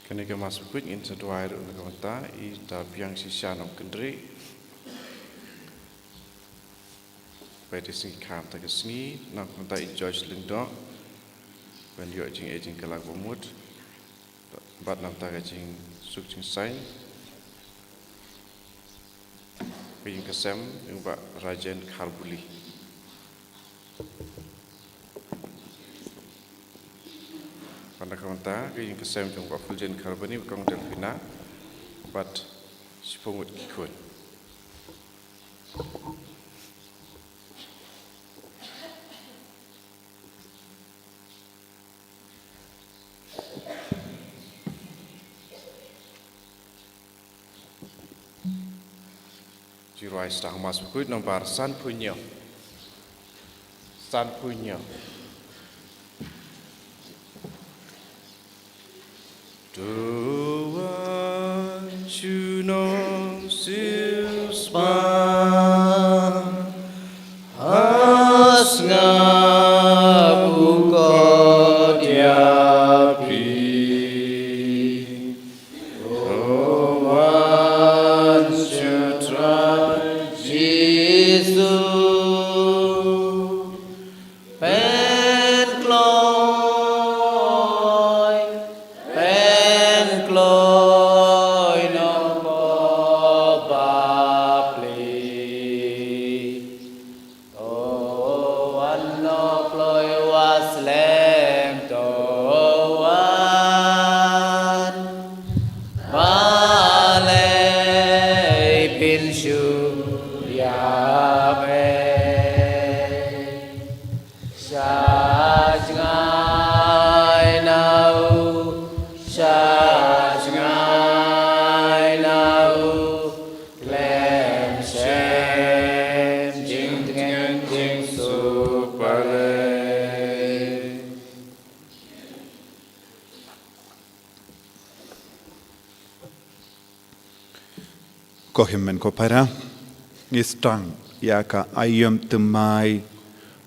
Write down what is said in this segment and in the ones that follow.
Ketika masuk ingin seduai untuk kita, ita biang sisa nom kendri, pada segi kam tak kesini, nak kita enjoy selendang, when you aging kelak bermud, bat nam tak aging sukjing sain, ingin kesem, ingin bak rajen karbuli. Pada kata, ingin kesem jong bak fuljen karboni, bukan delfina, bat sepungut kikun. Jirai sedang masuk kuit nomor san punya. Dua juno silspa asnga buka diapi Owan sutra Yesus Kohimen ko para istang ya ka ayam temai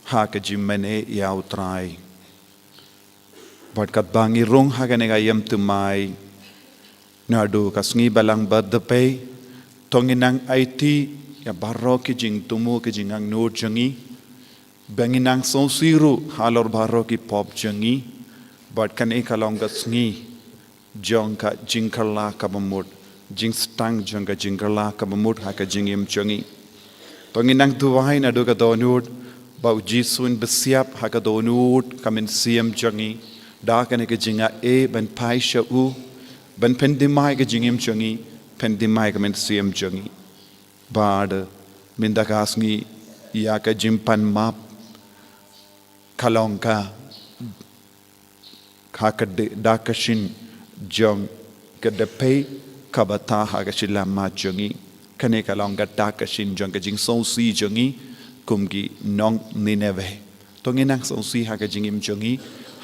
ha ka jimene ya utrai Bad bangi rong ha ka nega ayam temai nadu kasngi balang badpe tonginang IT ya barro ki jing tumu ki jingang nur jangi banginang sonsiru halor barro ki pop jangi bad kan ekalong kasngi jong ka jingkala ka bamut jing stang jangga jingkala ka bamut ha ka jingim jangi tonginang tuwai nadu ka donut bau jisun besiap ha ka donut kamen siam jangi da ka ne ka jinga ban pai sha u ban pendimai ka jingim jangi pendimai ka men siam jangi bad mindagasngi ya ka jimpan map kalongka ka da ka shin jong ka de pay kabata ha ka shila ma jangi kane kalongka da ka shin jong ka jing song si jangi kumgi nong nineve tonginang song si ha ka jingim jangi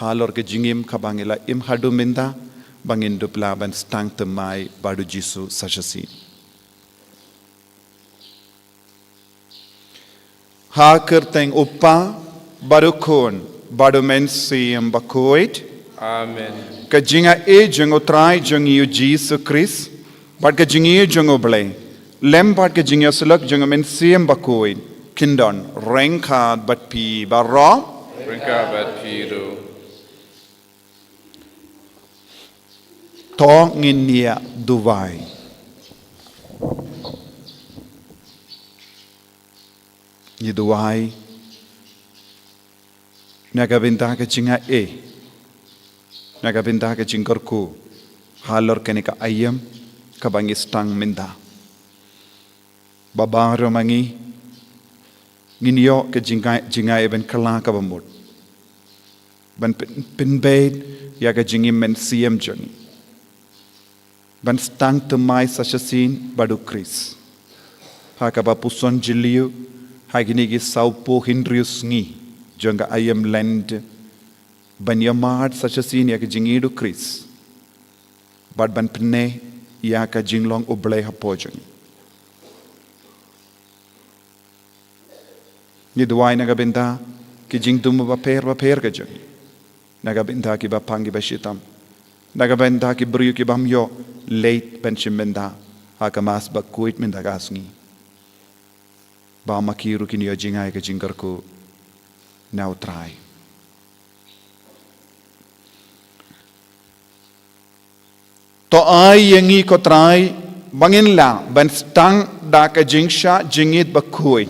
halor ka jingim kabangila im hadu minda bangin dupla ban stang temai badu jisu sashasi ha kerteng upa baru kon baru mensiam bakoit Amen. ka jinga e jango trai jangi yu jisu Chris bad ka jingi jango ble lem bad ka jinga sulak jango mensiam bakoit kindon rengka bat pi barro Ringka bat piru. to nginia duwai ni duwai naga binta ka jinga e naga binta ka jingkorku halor kenika ayam ka bangistang minda babaro mangi nginyo ka jinga e ben kala ka bamut ban pinbed ya ka jingim men siam jangi ban stang temai sasasin badu Chris ha ka bapuson jiliu ha ginigi saupo hindrius ngi jonga ayam land ban yamad sasasin ya ka jingidu Chris bad ban pne ya ka jinglong ublay hapojang ni duwai na gabenta ki jing tumu ba per ke jangi naga benda ki ba pangi ba shitam naga benda ki brio ki bam yo late pension benda haka mas ba kuit menda gasngi ba makiru kini yo jingai ke jingkarku now try to ai yangi ko try bangin la ban stang da ka jingsha jingit ba kui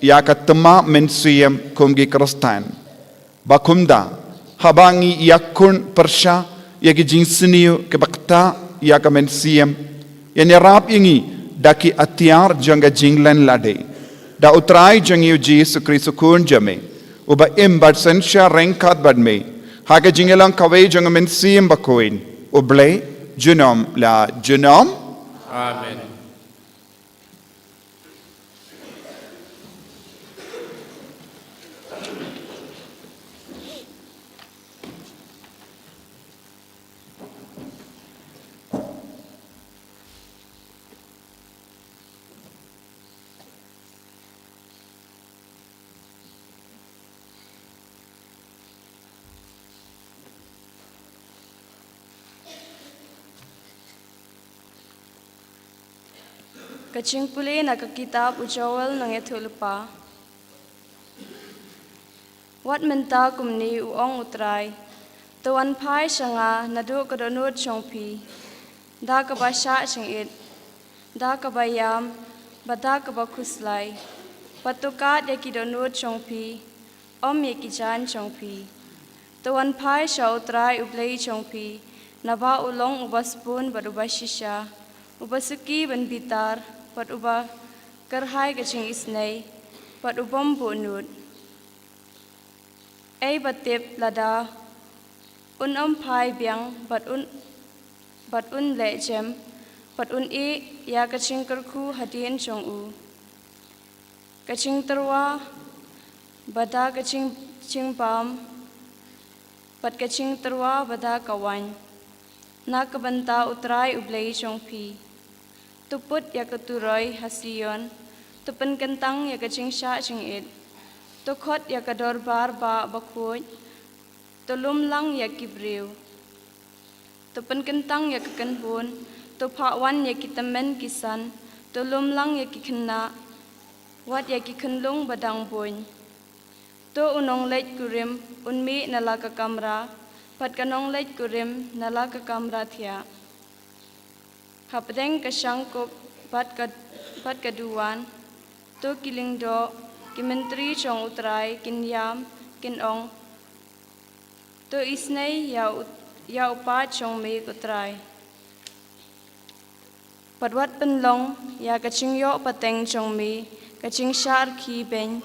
ya ka tama mensiam kumgi krastan ba kumda habangi yakun persha yagi jingsiniu ke bakta ya ka mensiam yani rap yangi daki atiar janga jinglan lade da utrai jangi Jesus Kristus kun jame uba imbad sensha rengkat bad me haga jingelang kawai janga mensiam ba kuin uble junom la junom Amen. Kaching puli na kitab ujawal ng ethulpa. Wat menta kumni uong utray. Tuan pai sanga nadu kadonut chongpi. Da kabasha singit. Da kabayam. Bada kabakuslay. Patukat yakidonut chongpi. Yakijan chongpi. Tuan pai sha utray ublay chongpi. Naba ulong ubaspun badubashisha. Ubasuki ban bitar. Pat uba kerhai kaching isnay, pat ubam bunut. Ay batip lada, pai biang, pat un lejem, pat ya kaching kerku hadian chong u. Kaching terwa, bada kaching pam, pat kaching terwa bada kawan. Na kabanta utray ublay chong pi. Tuput ya keturoy hasiyon, tupen kentang ya kacing sya cingit, tukot ya kedorbar ba bakut, tulum lang ya kibriw, tupen kentang ya kekenhun, tupakwan ya kitemen kisan, tulum lang ya kikena, wat ya kikenlung badang bun, tu unong leit kurim, unmi nala ke kamera, pat kanong leit kurim nala ke kamera thia. Hapdeng kasangkop pat kaduan tu kilingdo ki menteri chong utray kin yam kin ong tu isnay ya upat chong me utray padwat penlong ya kaching yo pateng chong me kaching shar ki ben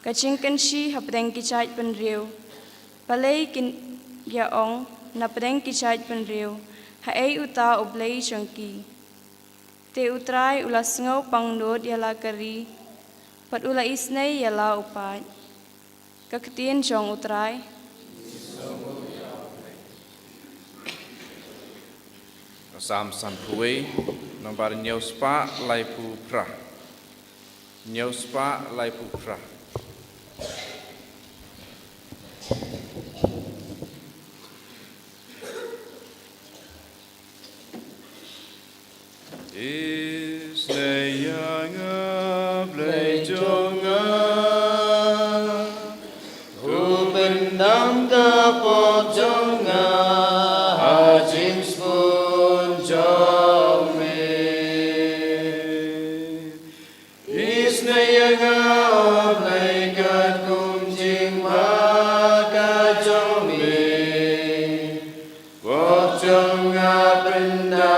kaching kanshi hapdeng kichait penriu palay kin ya ong na padeng kichait penriu Hai uta ublay chongki. Te utray ulas ngaw pangnod yala kari. Pat ula isnay yala upat. Kaktiin chong utray. Sam sampuwe nomor nyospa laipu pra. Nyospa laipu pra. Isnayanga blejonga Rubendam kapojonga Hajim spun jome Isnayanga oblegat kumjing maka jome Pojonga benda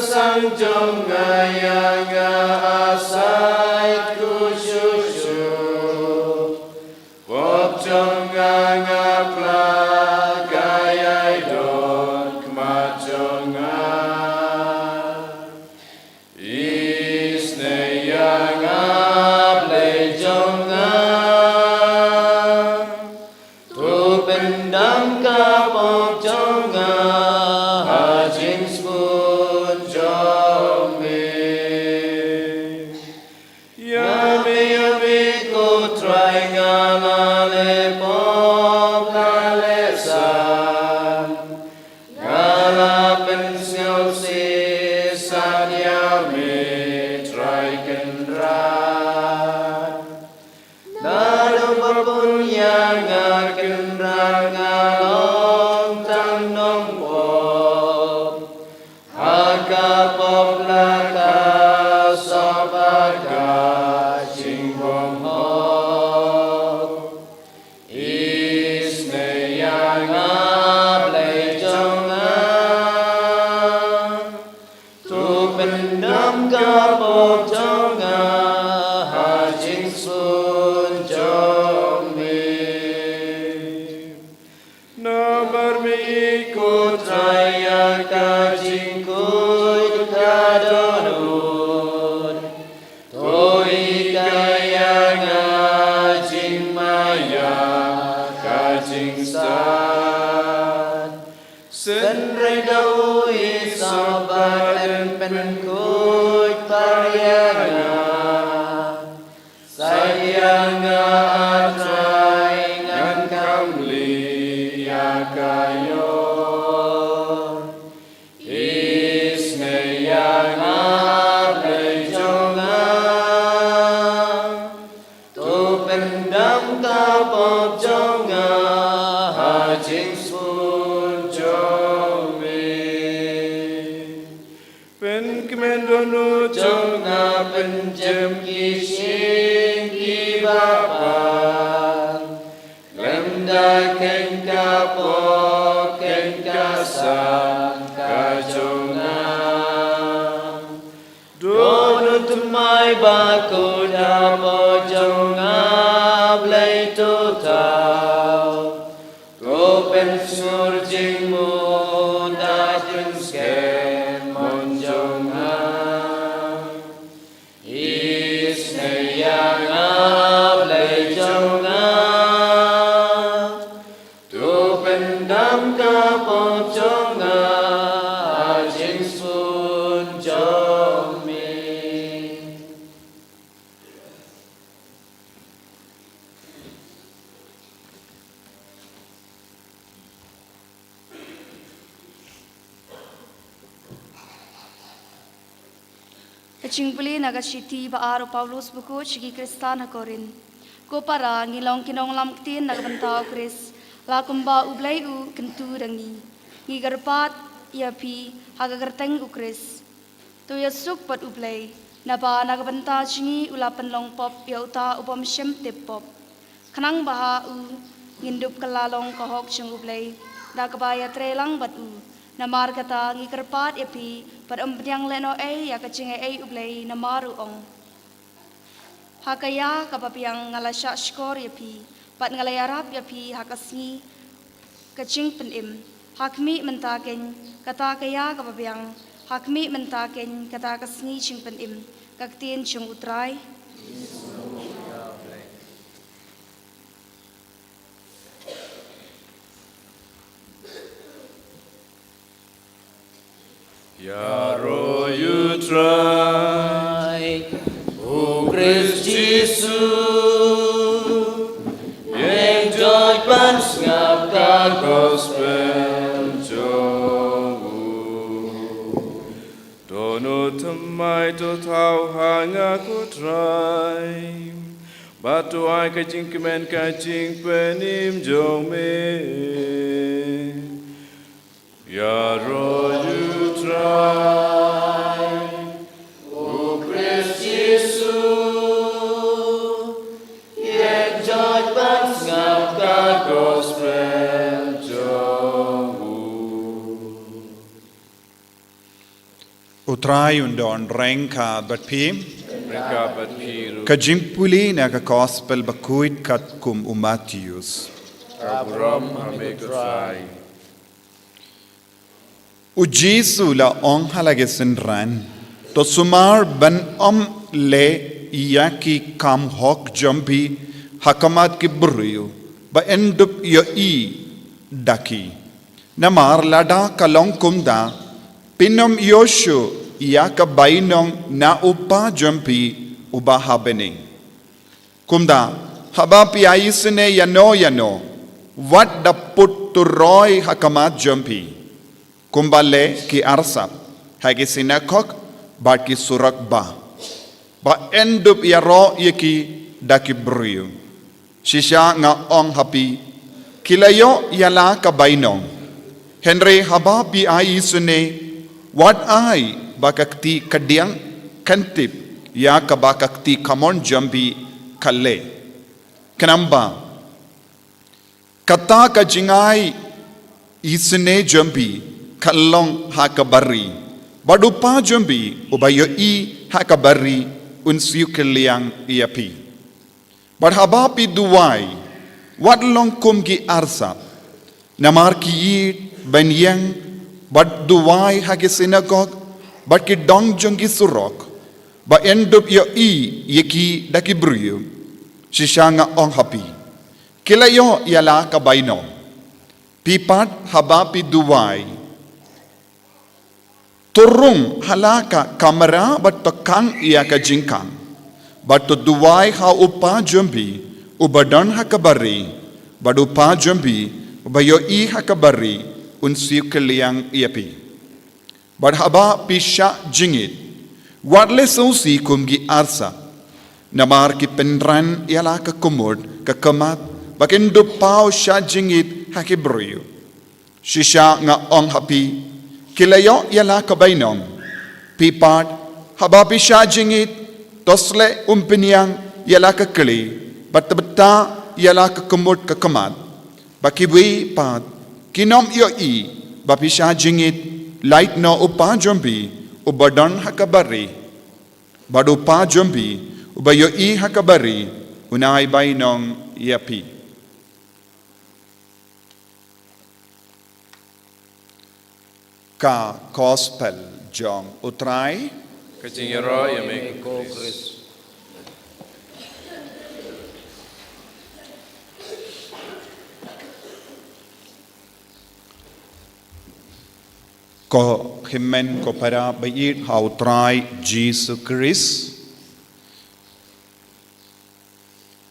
Sang jong ngayanga asai kusyusyu Wok jong ngapla kayay don kmajonga Isnayanga blejonga Tu bendam kapok jonga Hajing spun jong me try can run. Nado bapunya ngaken ranga long tang nong pop. Haka pop laka sobaka ching bom hop. Isne yang ablay jonga. Tu pendam kapok jonga. Hajing sun jomi. Nomor mi ikut raya kajing kuy kadonun. Toi kaya ngajing maya kajing stan. Senre dawi sobat dan penkuy paryanga. Sayanga atray ngan kamli ya kayo. Isne yang ablay jonga. Tu pendam kapok jonga. Hajing sun jomi. Pen kemendonu jonga penjem kising kibapang. Lemda ken kapok ken kasang kajonga. Dono tumay bako dapo jonga blay tutaw. Ko pen surjing mo dajun sken mon jonga. Isne yang ablay jonga. Tu pendam kapok jonga. Hajing sun jomi. Kachingpuli nagashiti baaro Paulus buku chigi Kristan hakorin. Ko para ngilong kinong lamktin nagbantao Kris. Lakumba ublay u kentu dangi. Ngigarpat iapi hagagarteng u Kris. Tu yasuk pat ublay. Naba nagbanta chingi ulapan long pop yauta upam shem tip pop. Kanang baha u ngindup kalalong kahok chung ublay. Dakabaya trelang bat u. Namar kata ngikarpat iapi pat umpenyang leno ya kacing ublay namaru ong. Hakaya kapapiang ngalasya skor yapi pat ngalayarap yapi hakasngi kacing penim. Hakmi mentaken kata kaya kapapiang hakmi mentaken kata kasngi cing penim kaktin chung utray. Yaro you try, O Christ Jesus, enjoy pans ngap ka gospel jongu. Dono temai to tau hanga ku try, batu ai kajing kemen kajing penim jong me. Yaro you try, O Christ Jesus, yet joy pans ngap ka gospel jongu. Utray undon rengka batpi. Mereka berpiru Kajimpuli na ka gospel bakuit kat kum umatius. Abraham hamekutai. U Jesu la ong halage sinran. To sumar ban le iyaki kam hok jumpi hakamat ki buryu. Ba endup yo daki. Namar lada kalong kumda. Pinom yoshu iyaka bainong na upa jumpi uba habening. Kumda haba piaisine yano. What da put to roy hakamat jumpi. Kumbale ki arsap, hagi sinakok, Bat ki surak ba. Ba endup ya ro yeki daki brio. Shisha nga ong happy. Kilayo yala kabainong. Henry haba pi ai sune. What ai bakakti kadiang kantip. Ya kabakakti kamon jambi kalle. Kenamba. Kata ka jingai isne jambi kallong hakabari. Badupa jambi ubayo I hakabari unsiu keliang iapi. Badhabapi duwai wadlong kumgi arsa namar ki yid banyang bad duwai hagi synagogue bad ki dong jongi surok ba endup yo I yeki daki bruyo sishanga ong hapi kilayo yala kabaino pipat habapi duwai turung halaka kamera bat tokang iya ka jingkang but to duwai ha upa jambi ubadan hakabari but upa jambi ubayo I hakabari unsiu keliang iapi but haba pisha jingit wadle sausi kumgi arsa namar ki penran yala ka kumud ka kamat bakindu pau sha jingit hakibruyo shisha nga ong hapi kilayo yala ka bainong pipat haba pisha jingit tosle umpiniang yala ka keli bata yala ka kumut ka kamat bakibwi pat kinom yo I bapisha jingit light no upa jambi ubadan hakabari badu pa jambi ubayo I hakabari unai bainong yapi ka gospel jong utrai Kajingero yamek Chris. ko himen ko para bayit how try Jesus Christ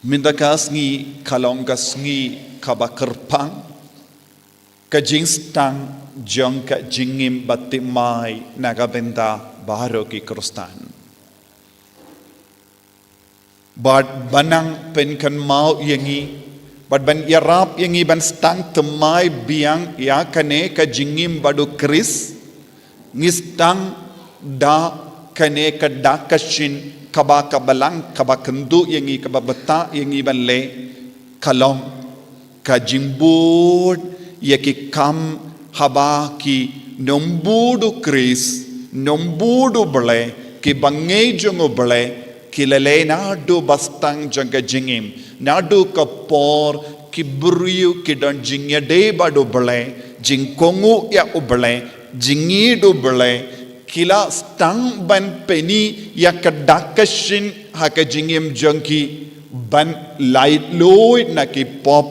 mindakas ngi kalongkas ngi kabakerpang kajing stang jong ka jingim batimai nagabenda baharo ki krustan bad banang penkan mau yangi bad ban yarap yangi ban stang temai biang ya kane ka jingim badu kris ngistang da kane ka dakashin kaba kabalang kaba kendu yangi kaba beta yangi ban le kalong ka jimbud yaki kam haba ki nombudu kris nombudu bele ki bangai jongo bele ki lele nadu bastang janga jingim nadu kapor ki buriu ki don jingya de badu bele jingkongu ya ubele jingi du bele kila stang ban peni ya kadakashin haka jingim jangki ban light loid na ki pop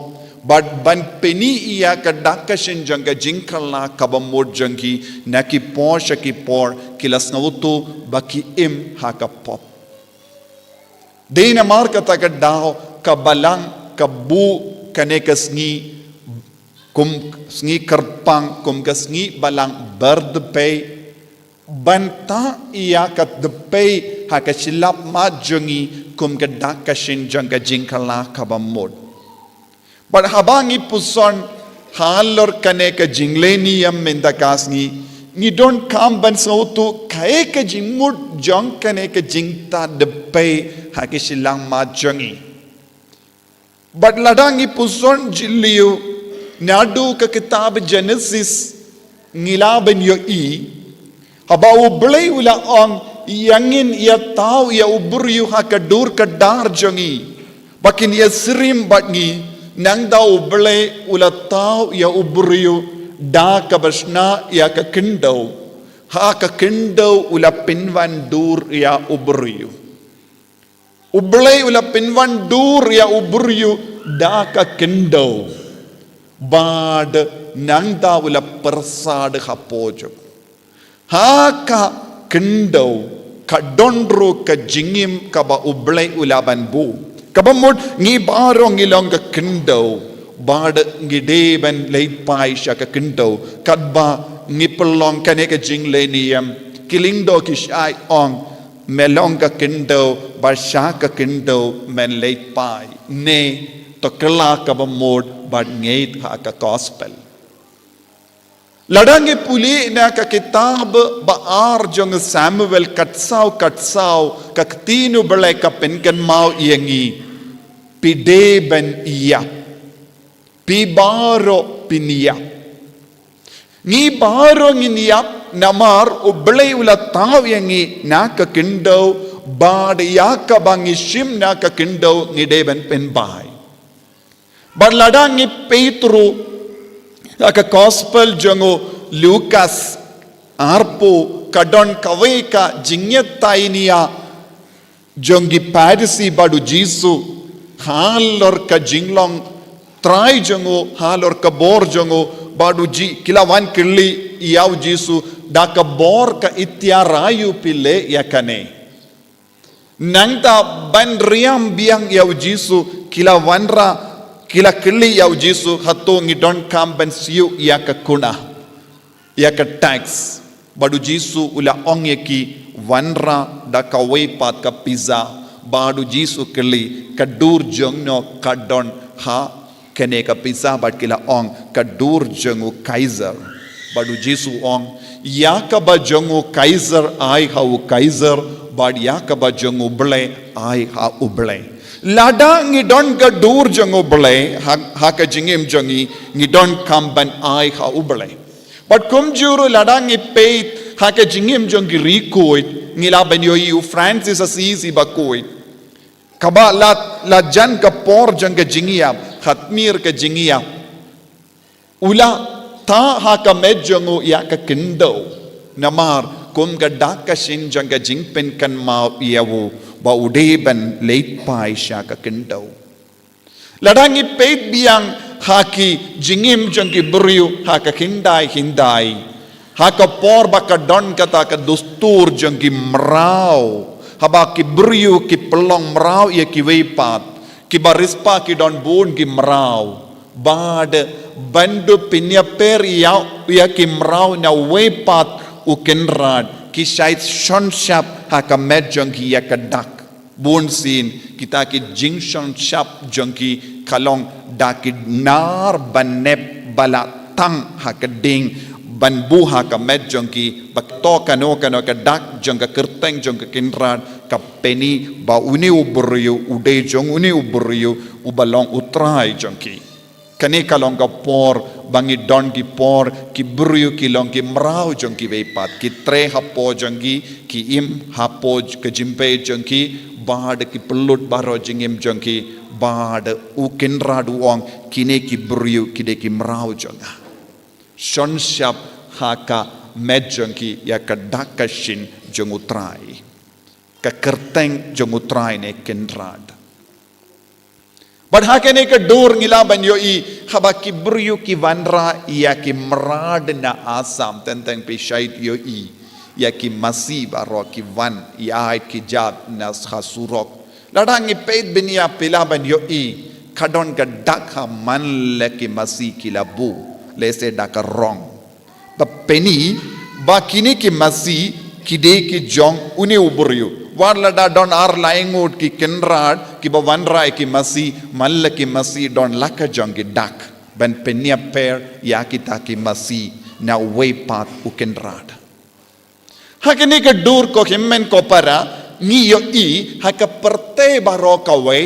but ban peni iya kadakashin janga jinkala kabamod jangi naki por shaki por kilas nautu baki im haka pop dena marka tagadao kabalang kabu kanekasngi kum sngi karpang kum kasngi balang berdepay banta iya kat depay haka silap ma jangi kum kadakashin janga jinkala kabamod but habangi puson halor kane ka jingleni yam mendakas ni don't come ban so to kae ka jingmud jong kane ka jingta de pay hakisilang ma jangi but ladangi puson jiliu nadu ka kitab Genesis ngilaban yo I habau blay wala ong yangin ya tau ya uburyu hakadur ka dar jangi bakin ya sirim batngi nang daw bele ulatau ya ubriyo da kabasna ya ka kindaw ha ka kindaw ula pinwan dur ya ubriyo uble ula pinwan dur ya ubriyo da ka kindaw bad nang daw ula persad hapojo ha ka kindaw ka dondro ka jingim ka ba uble ula banbu kabamod ngi barong ilong ka kindaw bad ngi deben late pai sha ka kindaw kadba ngi pelong kane ka jingle niyam killing do ki shai ong melong ka kindo barsha ka kindo men late pai ne to kala ka ba mod but ngeit ha ka gospel ladangi puli na ka kitab baar jong Samuel katsau ka tinu bele ka penkan mau yengi pide ben iya pi baro pinia ngi baro ngiya namar ublei ula taw yengi na ka kindo bad ya ka bangi shim na ka kindo ngi deben pen bai bar ladangi Petru ka gospel jongo Lucas arpo kadon kaweka jingyatainia jongi Parisi badu Jisu halor ka jinglong try jongo halor ka bor jongo badu ji kilawan kirli iyaw Jisu daka bor ka itya rayu pile yakane nangta ban riam biang iyaw Jisu kilawanra kila kirli iyaw Jisu hato ngidon kam ban siyu yaka kuna yaka tax badu Jisu ula ongyeki wanra daka weipat ka pizza badu Jisu kirli kadur jongno kadon ha kene ka pizza bad kila ong kadur jongu Kaiser badu Jisu ong yaka ba jongu Kaiser ai hau Kaiser bad yaka ba jongu ble ai ha uble lada ngidon kadur jongu ble ha ka jingim jongi ngidon kamban ai ha uble but kumjuru lada ngi peit ha ka jingim jongi rikoit ngila ben yo yu Francis Assisi ba koit kaba la jan ka por jang ka jingiam khatmir ka jingiam ula ta ha ka medjongo ya ka kindo namar kum ga dak ka shin jang ka jingpen kan mau yawu ba udeben late pai sha ka kindo ladangi peit biang ha ki jingim jang ki buriu ha ka hindai ha ka por ba ka don kata ka dustur jang ki mrau haba ki buriu ki pelong mrau ya ki weipat ki barispa ki don bun ki mrau bad bandu pinya per ya ki mrau na weipat ukenrad ki shait shon shap ha ka med jong ki ya ka dak bun sin kita ki jing shon shap jong ki kalong dakid nar banep bala tang ha ka ding ban buha ka med jong ki bakto kano ka dak jong ka kerteng jong ka kinrad ka peni ba uni uburiu ude jong uni uburiu ubalong utrai jong ki kane kalong ka por bangi don ki por ki buriu ki long ki mrau jong ki weipat ki tre hapo jong ki im hapo ka jimpe jong ki bad ki pelut baro jingim jong ki bad u kinrad uong kine ki buriu ki de ki mrau jong shon shap haka medjong ki ya ka dakashin jong utrai ka kerteng jong utrai ne kenrad but hake ne ka dur ngila ban yo I haba ki buriu ki vanra ya ki mrad na asam tenteng pe shait yo I ya ki masiba ro ki van ya ki jab na khasurok ladangi peit binia pila ban yo I kadon ka dakha man le ki masi ki labu lese daka wrong ba peni ba kini ki masi kide ki jong uni uburiu warla da don ar laingut ki kenrad ki ba wanra ki masi mal ki masi don laka jong ki dak ban penia per ya kita ki masi na way path u kenrad hakini ka dur ko himmen ko para ni yo I haka perte baro ka we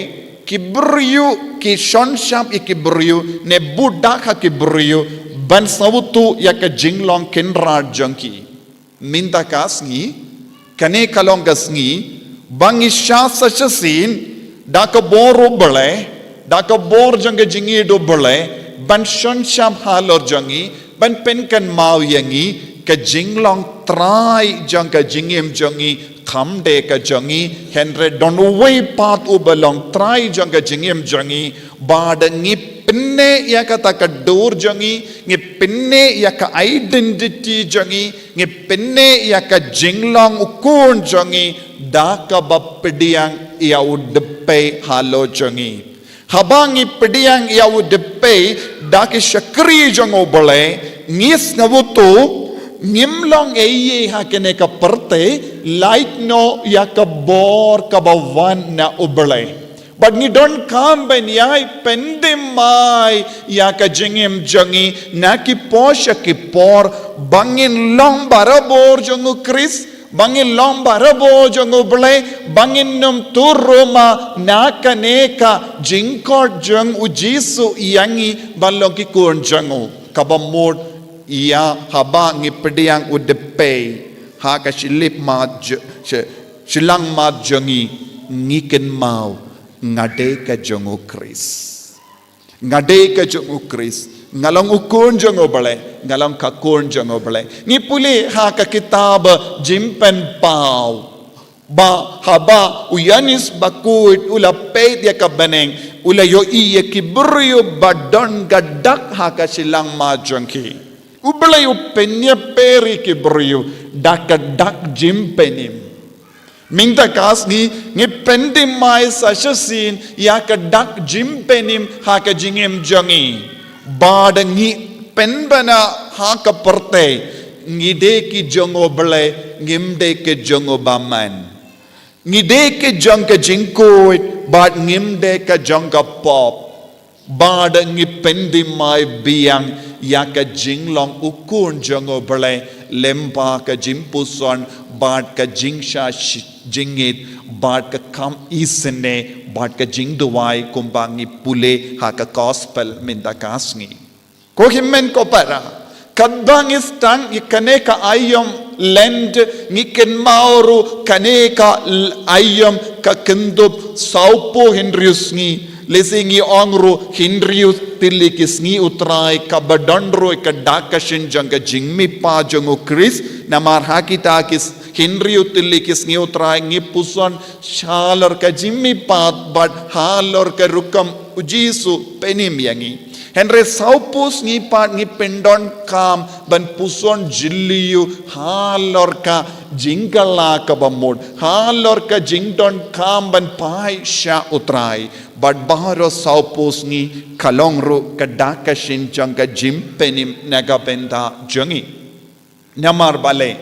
ki buriu ki shon shap ki buriu ne budak ha ki buriu ban sabutu ya ka jinglong kenrad jongki minta kasngi kane kalong gasngi bangi sha sachasin da ka boru bale da ka bor jang jingi do bale ban shon shap halor jangi ban pen kan mau yangi ka jinglong trai jang ka jingim jangi khamde ka jangi henre don way path u belong trai jang ka jingim jangi badangi pinne ya kata ka dur jangi ngi pinne ya ka identity jangi ngi pinne ya ka jinglong ukun jangi da ka bapdiang ya udpe halo jangi habangi pediang ya udpe da ki shakri jango bole ngis ngavutu ngimlong eye ha kene ka perte light no ya ka bor ka bawan na ublay. But ni don't come ben yai pendemai ya ka jingim jangi na ki posha ki por bangin long barabor jangu Chris bangin long barabo jangu blay bangin num turuma na ka neka jingkot jang ujisu yangi balong ki kun jangu kabamod iya haba ngipediang udepe ha ka silip ma silang ma jangi ngiken mau ngade ka jongo Chris ngalong ukun jongo bale ngalong kakun jongo bale ngipuli ha ka kitab jimpen pau ba haba uyanis bakuit ula pe dia ka beneng ula yo iye kibrio badon gadak ha ka silang ma jongki ubla yo penya peri kibrio dak jimpenim Minta kas ni pendim mai sasasin ya ka dak jimpenim ha ka jingem jangi bad ngi penbana ha ka perte ngide ki jongo bele ngimde ke jongo baman ngide ke jong ka jingko bad ngimde ka jong ka pop bad ngi pendim mai biang ya ka jinglong ukun jongo bele lempa ka jimpuson bad ka jingsha jingit bad ka kam isene bad ka jingduwai kumbangi pule ha ka gospel minda kasngi ko himmen ko para kadbang istang ikane ka ayom lend ngiken mauru kane ka ayom ka kendub saupo henriusngi lesingi ongru hinrius tilikisngi utrai ka badandro ka dakashin janga jingmi pa jangu Chris namar hakita kis hinriu tilikis ngi utrai ngi puson shalor ka jimmi pat bad halor ka rukam ujisu penim yangi henry saupus ngi pat ngi pendon kam ban puson jilliu halor ka jingala ka bamod halor ka jingdon kam ban pai sha utrai bad baharo saupus ngi kalongru ka dakashin janga jimpenim naga benda jangi namar bale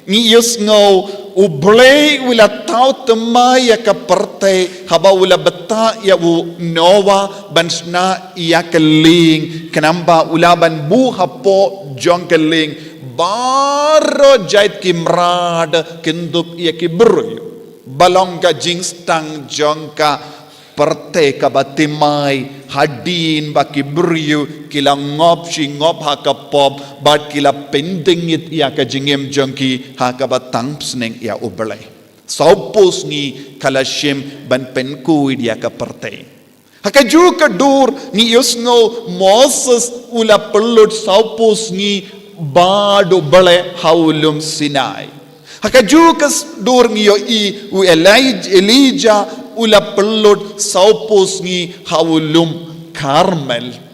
ni yes ngau ublay wila tau temai ya ka perte haba wila beta ya u nowa bansna ya keling kenamba wila ban bu hapo jong keling baro jait kimrad kendup ya kibru balong ka jingstang jong ka perte ka batimai hadin ba kibru kila ngop si ngop ha ka pop bat kila pendingit ya ka jingem jongki ha ka batang sneng ya ublay saupos ni kala shim ban penku ya ka perte ha ka ju ka dur ni yusngo Moses ula pellut saupos ni bad ublay haulum Sinai ha ka ju ka dur ni yo i u Elijah ula pellut saupos ni haulum Karmel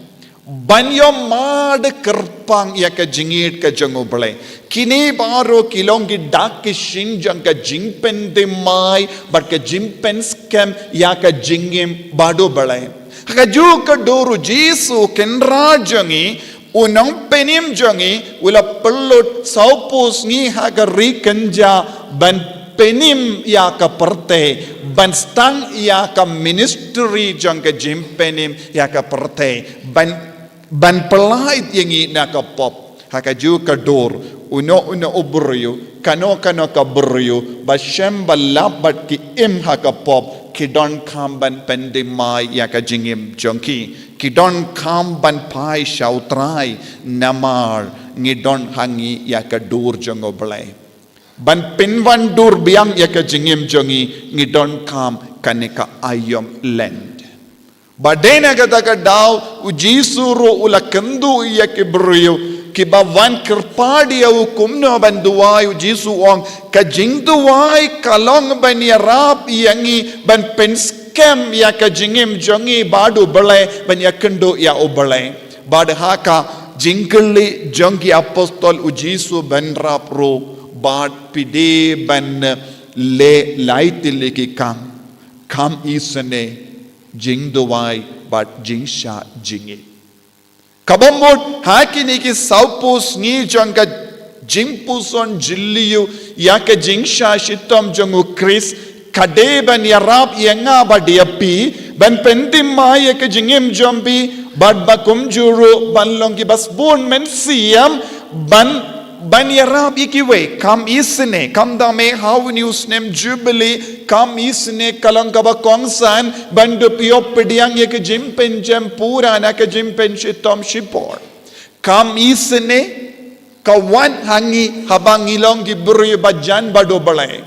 banyo mad kerpang ya ka jingit ka jangoble kini baro kilongi dak ki shinjang ka jingpen de mai but ka jingpen scam ya ka jingim bado bale ka ju ka doru jisu kenra jangi unang penim jangi ula pellut saupos ni ha ka rikenja ban penim ya ka perte ban stang ya ka ministry jang ka jimpenim ya ka perte ban pelait yangi na ka pop ha ka ju ka dor uno ubryo kano ka bryo ba shem balabat ki im ha ka pop ki don kam ban pendimai ya ka jingim jongki ki don kam ban pai shautrai namar ngi don hangi ya ka dur jango blai ban pinwan dur biang ya ka jingim jongi ngidon kam kanika ayom land badena kata ka daw ujisuru ula kendu ya ke brio ki bawan kerpadi au kumno banduai ujisu ong ka jingduai kalong ban ya rap yangi ban pen scam ya ka jingim jongi badu belai ban ya kendo ya obelai bad haka jingkeli jongi apostol ujisu ban rap ro bad pide ban le laitile ki kam isane jingduai bad jingsha jingi kabamut hakini ki saupus ni jangka Jimpuson Jiliu Yaka Jingsha Shitom Jongu Chris Kade ban Yarab Yanga Badiapi Ban Pentima Yaka Jingim Jombi Bad Bakum Juru Ban Longi Basbun Men Siam Ban Yarab Ikiwe Kam Isne Kam Dame How News Name Jubilee Kam Isne Kalankaba Kongsan Bandu Piopediang Yaka Jimpen Jempura Naka Jimpen Shitom Shipor Kam Isne Kawan hangi habang ilong giburi bajan bado balai.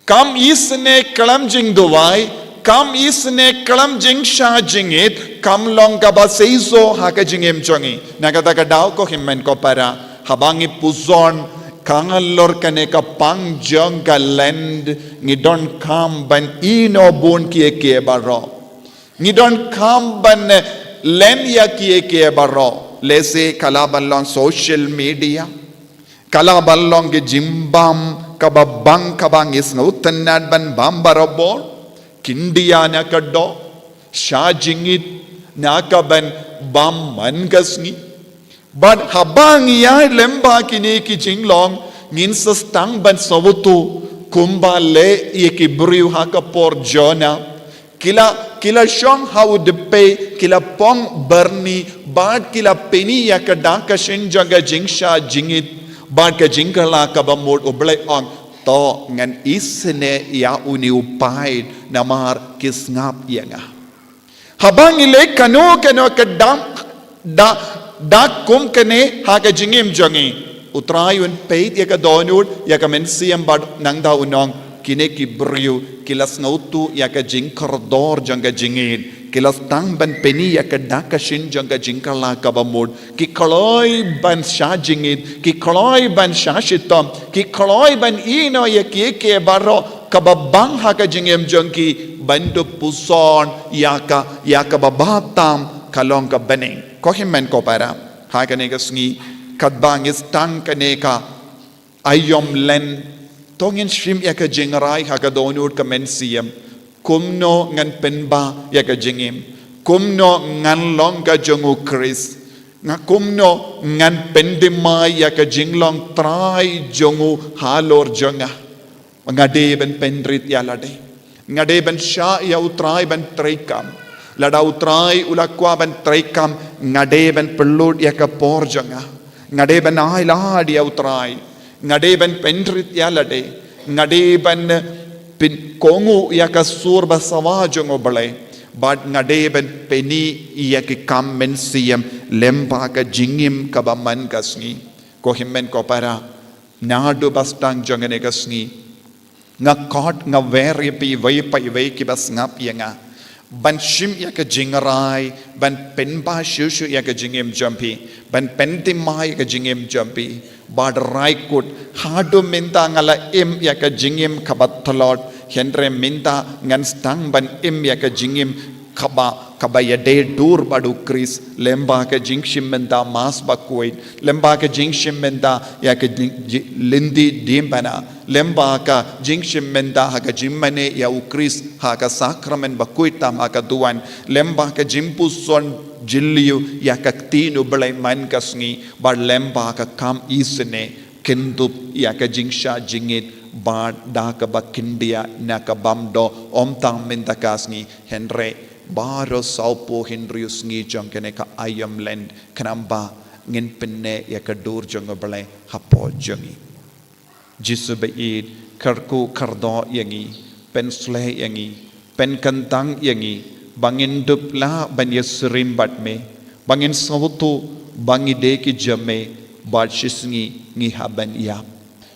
Kam isne kalam jing duwai, kam isne kalam jing sha jingit, kam long kaba seiso haka jingem jongi. Nagata ka daw ko himmen ko para habangi puzon kangalor kane ka pang jong ka land ngidon kam ban ino bon kie baro. Ngidon kam ban len ya kie baro. Lese kalabalong social media, kalabalong ke jimbam kababang kabangis na utanad ban bambarabor, kindiya na kado, shajingit na kaban bam mangasngi. But habang iya lemba kini ki jinglong ngin sastang ban savutu kumba le yeki briu hakapor jona. Kila shong how de pay kila pong berni bad kila penny ya kadaka shin jaga jingsha jingit bad ka jingkala ka bamod oblay on to ngan isne ya uni upay namar kisngap yanga habang ile kano kadam da kum kane ha ka jingim jangi utrayun pay ya ka donud ya ka mensiam bad nang da unong kine ki briu kilas ngautu ya ka jing kordor janga jingin kilas tang ban peni ya ka daka shin janga jingkala ka bamod ki koloi ban sha jingin ki koloi ban sha shitom ki koloi ban ino ya ke baro ka babang ha ka jingem jangki bandu puson ya ka babatam kalong ka baning ko himmen ko para ha ka ne ka sngi kadbang is tang ka ne ka ayom len Tongin shrim ya ka jingrai ha ka donur ka mensiam kumno ngan penba ya ka jingim kumno ngan long ka jongu Chris nga kumno ngan pendimai ya ka jinglong trai jongu halor jonga ngade ben pendrit ya lade ngade ben sha ya utrai ben traikam lada utrai ulakwa ben traikam ngade ben pelud ya ka por jonga ngade ben ai la dia utrai ngade ban pendrit ya lade ngade ban pin kongu ya ka sur ba sawa jongo balai bad ngade ban peni ya ki kam men siam lemba ka jingim ka ba man kasngi ko himmen ko para nadu bastang jongane kasngi nga kot nga veri pi vai ki bas ngap yanga ban shim ya ka jingrai ban penba shushu ya ka jingim jampi ban pentimai ka jingim jampi bad raikut hadu minta ngala im ya ka jingim kabatolot henre minta ngan stang ban im ya ka jingim kaba ya de dur badu Chris lemba ka jingshim minta mas bakuit lemba ka jingshim minta ya ka lindi dimbana lemba ka jingshim minta ha ka jimmane ya u Chris ha ka sakramen bakuit tam ha ka duan lemba ka jimpuson jilliu ya ka tinu balai man kasngi bar lemba ka kam isne kendup ya ka jingsha jingit bar da ka bakindia na ka bamdo omtang minta kasngi henre baro saupo henrius ngi jong kene ka ayam land kanamba ngin penne ya ka dur jong balai hapo jongi jisu beid karku kardo yangi pensle yangi pen kantang yangi bangin dupla ban yasrim batme bangin sautu bangi de ki jame bad shisngi ngi haban yap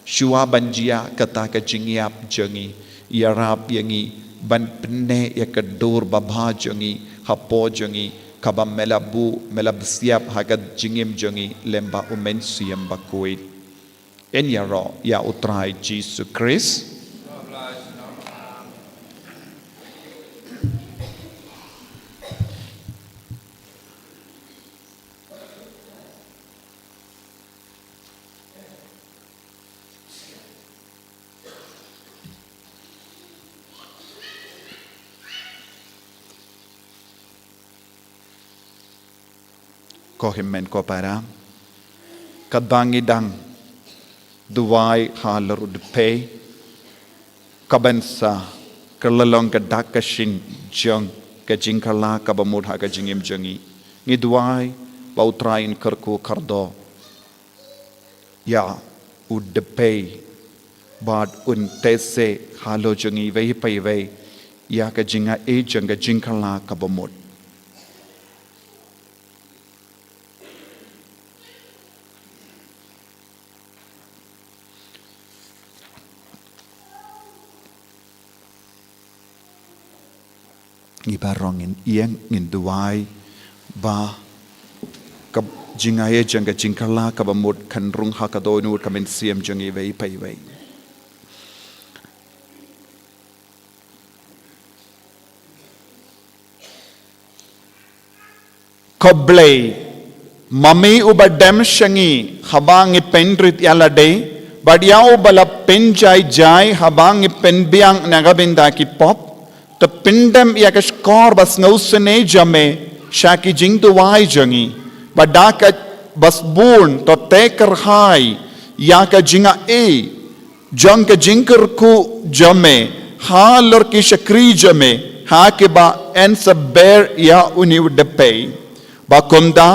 shua banjia kata ka jingyap jongi yarap yangi ban penne ya ka dur babha jongi hapo jongi kaba melab siap hagad jingim jongi lemba umen siam bakuit en yaro ya utrai Jesus Christ ko himmen ko para kadangidang duai halar udpe kabansa kerlalong kedak kashin jeng kajing kala kabamud ha kajingim jengi ngi duai bautrain kerku kardo ya udpe bad un tese halo jengi vei pai vei ya kajinga e jeng kajing kala kabamud ibarongin ieng ngin duai ba kab jingaye janga jingkala kabamut kanrung hakadonu kamen siam jangi vei pai vei koblei mami ubadam shangi habang ipendrit yalade badiao bala penjai jai habang ipenbiang nagabinda ki pop the pindam yakas kor bas ngausene jame shaki jing duai jangi badaka bas born to teker hai yaka jinga e jang ka jingker ku jame halor ki shakri jame ha ke ba en saber ya uni udpe ba komda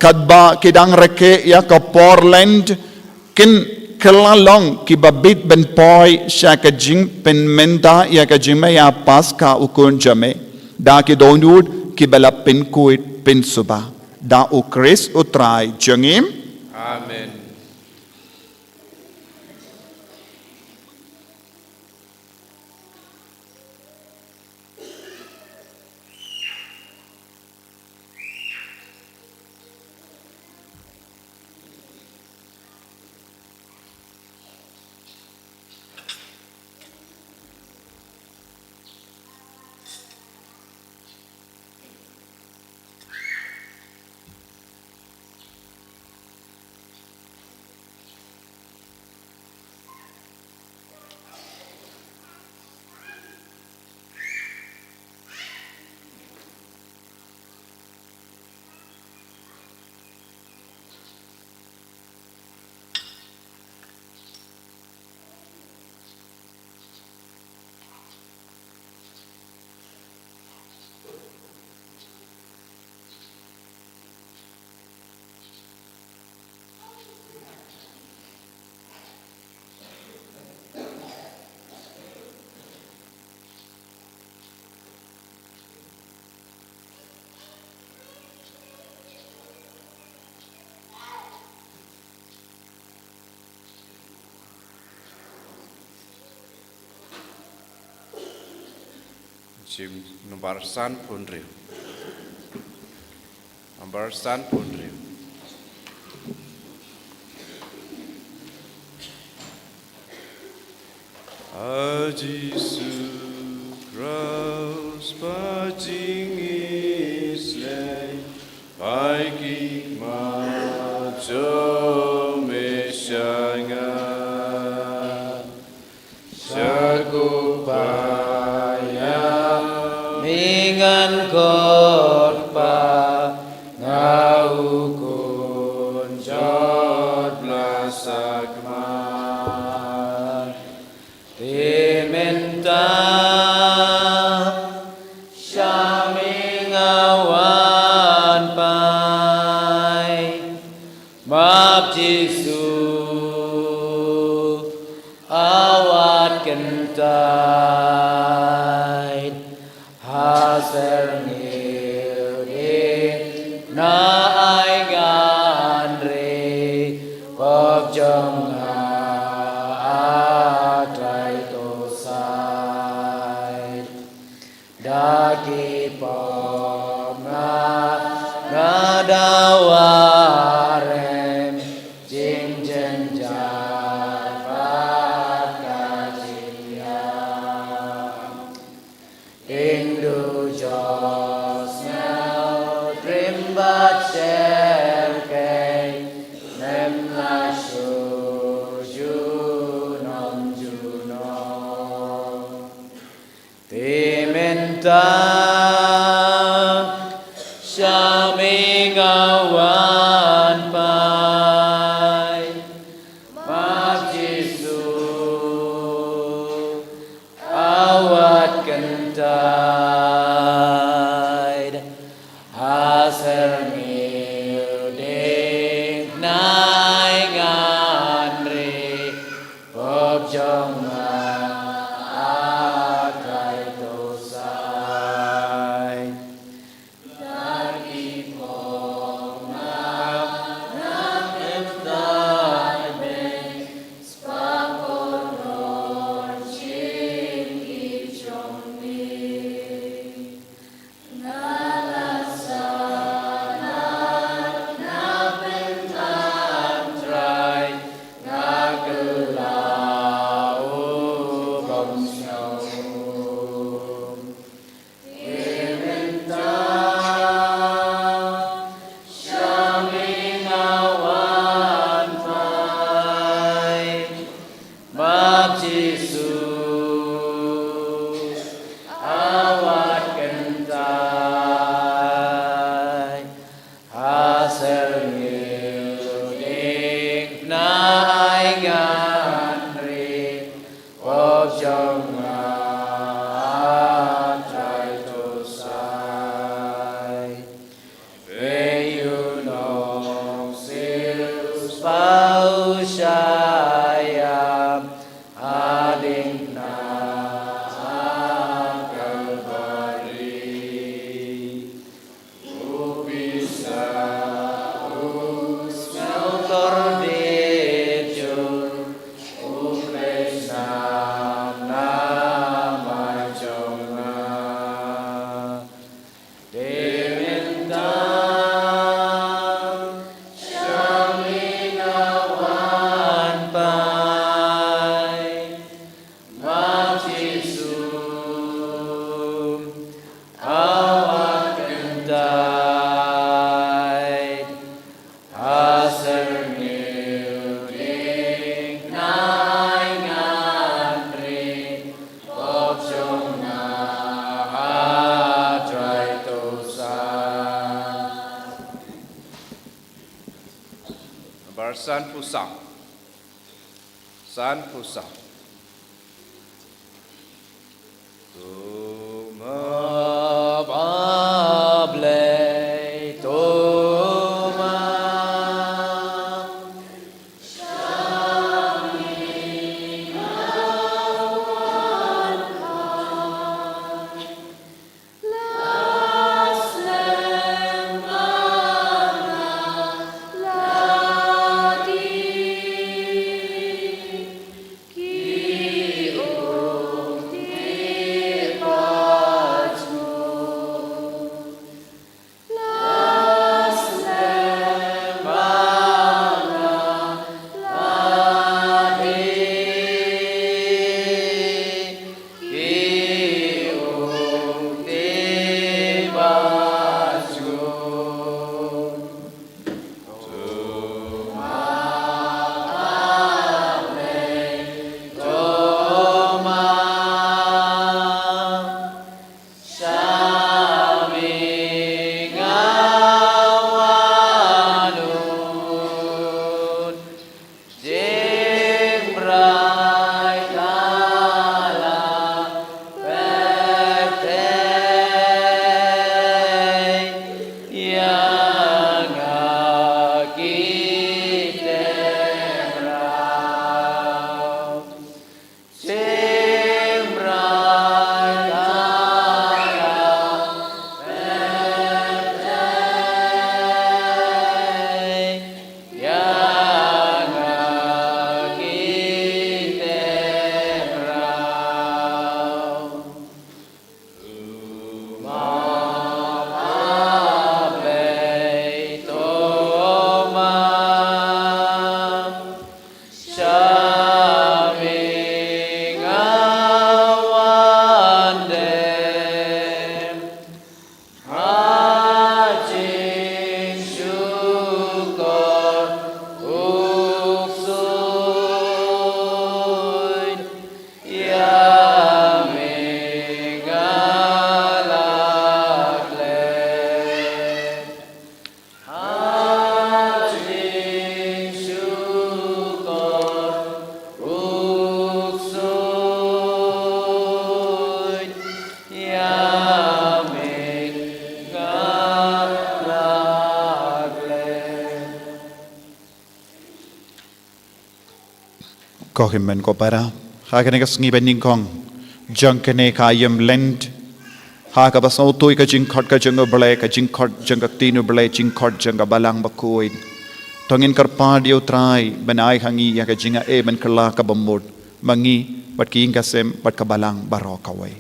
kadba kidang reke ya ka portland kin kelalong ki babit ben poi shaka jing pen menda ya ka jingme ya pas ka ukun jame da ki donud ki bala pen kuit pen suba da u Chris utrai jangim Amen. Jim nomor san pundriu. Nomor san pundriu. Ajisu kraus pajing isle paiki majo meshanga shakupaya mingan korpa ngaukun jod blasakmar Timenta Shamingawan Pai Map Jisu Awat Kentai Haser Ngildi Na Ai Gandri Pop Jong Daki pomna nadawarem jing jenjavat kajiyam Indu josnel trimbat shelkei nemlashu junom juno Timenta Shamingawan Pai Map died. Hasil ding nai ngandri Bob jonga akai tosai. Dagi ponga nam dai be spakonor chin ichong mi. Awat kentai hasil nyudik nai ngandri Wajong atrai tosai Veyunong silus pausyayam ading na San Pusang. San Pusang. Ki ko himmen ko para ha ka negas ngi bening kong jang kene ka yam lend ha ka basau toy ka jing khot ka jang ble ka jing khot jang ka tinu ble jing khot jang ka balang bakuin tongin karpa dio trai benai hangi ya ka jinga e ben kala ka bamod mangi bat ki ka sem bat ka balang baro ka wai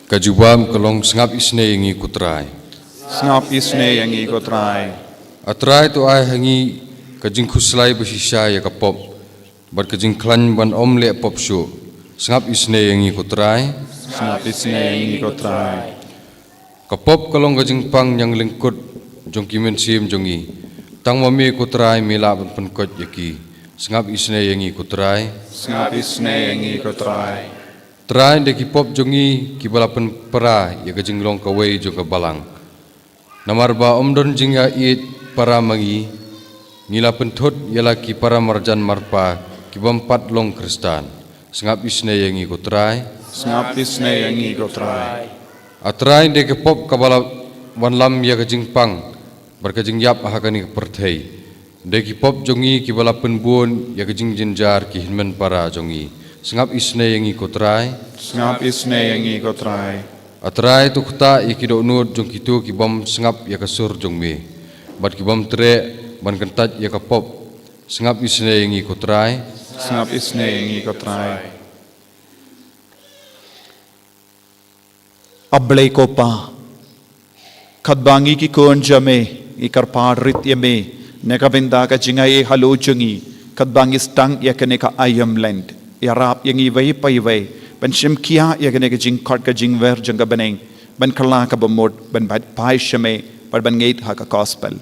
Kajubam kalong sngap isne yangi kutrai. snap isne yang i ko trai Atrai tu ai hangi kajing khuslai besisa ya kapop. Bar kajing klan ban om le pop shu. Sngap isne yangi kutrai. snap isne yang i ko trai Kapop kalong kajing pang yang lingkut jong kimen sim jongi. Tang mami kutrai mila ban penkot yaki. Sngap isne yangi kutrai. snap isne yang i ko trai Trai de kipop jongi kibalapan para ya kajing long kawai jong kabalang. Namarba omdon jinga it para mangi ngila pentot yala ki para marjan marpa kibampat long Kristan. Sengap isne yangi kutrai. snap isne yang i ko trai Atrai de kipop kabala wanlam ya kajing pang berkajing yap ahakani keperthai. De kipop jongi kibalapan buon ya kajing jenjar ki hinmen para jongi. Sengap isne yangi kutrai. snap isne yang i ko trai Atrai tu kota ikido nut jong kitu kibam sengap ya kasur jong me. Bat kibam tre ban kentat ya kapop. Sengap isne yangi kutrai. snap isne yang i ko trai ablay ko pa kadbangi ki kon jame ikarpar rit yame nekabinda ka jingai halo jungi kadbangi stang ya kene ka ayam land ya rap yang i vai pai vai ban shim kia ya kene ka jing khot ka jing ver janga baneng ban kala ka bamod ban bhat pai shame par ban ngeit ha ka gospel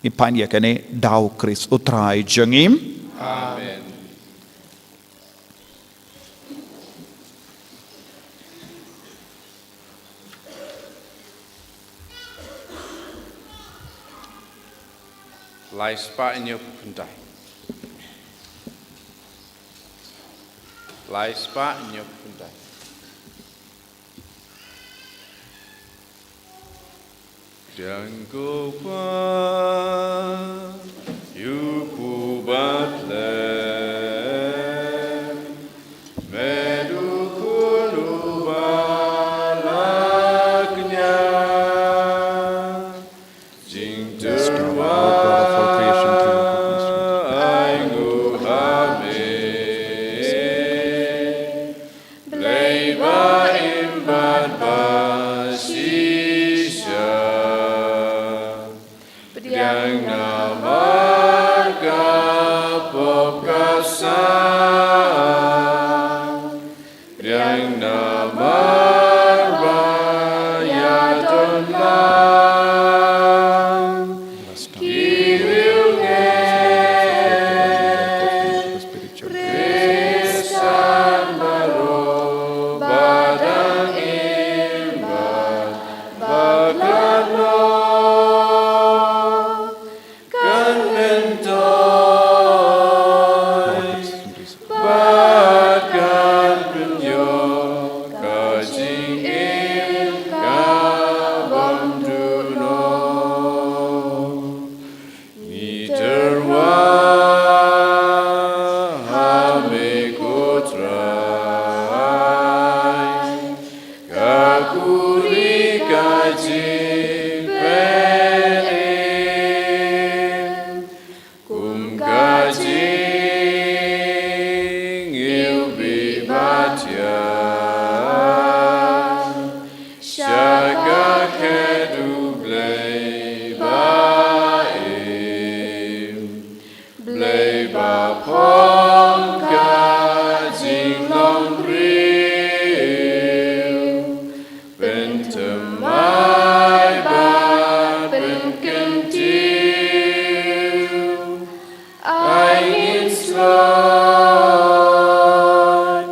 i pan ya kene dau kris utrai jangim Amen. Lai spa in your puntai. Lai spa in your puntai. Jango pa you pubatle medu kunubalaknya jing terwa aingu hame leiba imban basisha yang namarga pokasan yang namarba yadonlang kirilnge Kristan baru badang ilban baglano kan mentoy bahkan penyok kajing il kabam duno ni terwa hame kutrai kakuri kajing pe'en kum kajing ilbi batya syaka kedu blei baim blei bapom kajing long riu pentemai bat penkentiu angin slot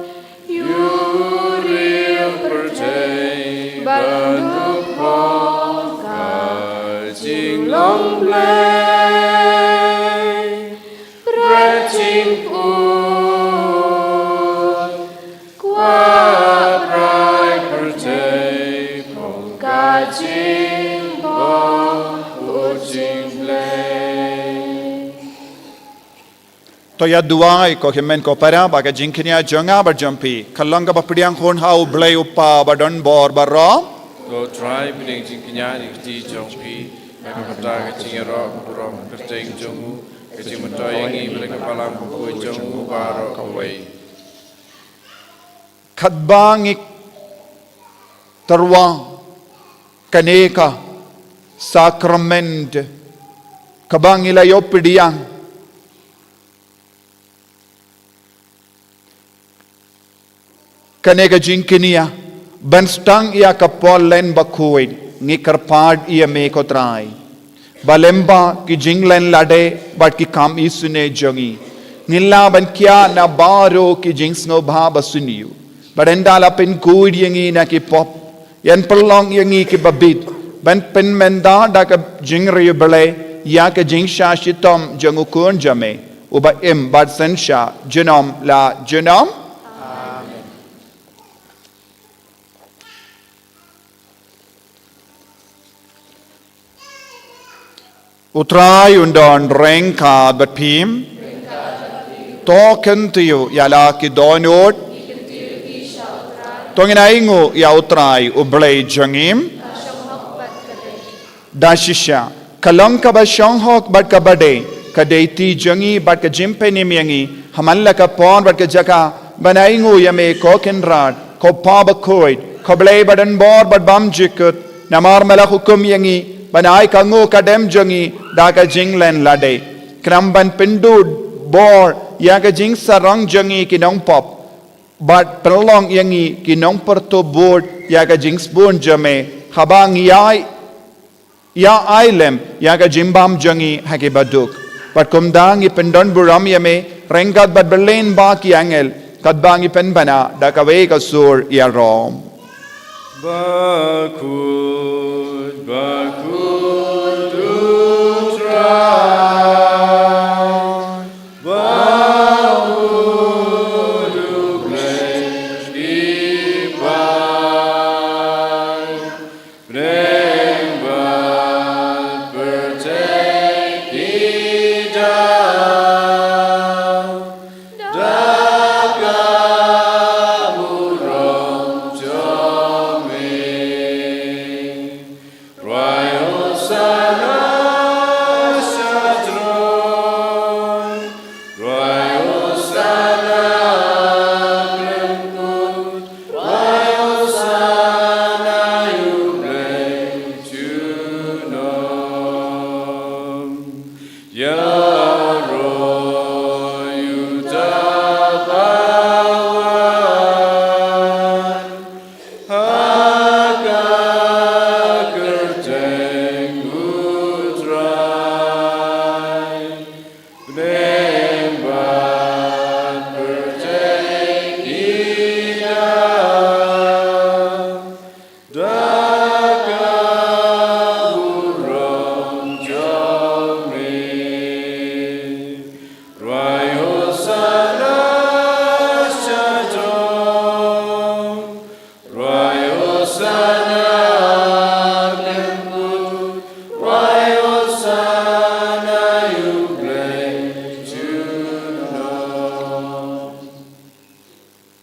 yuril percay banduk pom kajing long blei beracing pun kuat rai percay Toya duai ko kemen ko para baga jingkinia jonga berjumpi. Kalanga bapidiang hon hau blay upa badon bor baro. Go try bining jing kenya ni kiti jongpi. Maka kata kecing ro ro kerjeng jongu. Kecing mentoy yangi bilang kepalang buku jongu baro kawai. Kadbangik terwa kaneka sakrament kabangila yopidiang. Kaneka jingkinia banstang ia kapol len bakuid ngi karpad ia me ko trai balemba ki jinglen lade bat ki kam isune jongi ngilla ban kya na baro ki jingsno bha basuniu badendala pen kuid yangi na ki pop yan perlong yangi ki babit ban pen menda da ka jingri bele ya ka jingsha shitom jongu kun jame uba im bad sensha genom la genom Utrai undon rengka bapim token tiyu yala ki donut tongin aingu ya utrai ublay jangim dashisha kalangka ba shanghok bat ka bade kadeti jangi bat ka jimpe nimyangi hamalla ka pon bat ka jaka banaingu yame koken rad ko pa ba koid ko blay badan bor bat bam jikut namar mala hukum yangi banai kangu kadem jongi daga jinglen lade kramban pendud bor yaga jing sarang jongi kinong pop but perlong yangi kinong perto board yaga jing spoon jame habang ya ailem yaga jimbam jongi hake baduk but kumdang ipendon buram yame rengat bad berlen ba ki angel kadbang ipenbana daga we kasur ya rom Bakut utrai, bakut ublay ipai, brengbat bercek hijau, daga murong jome.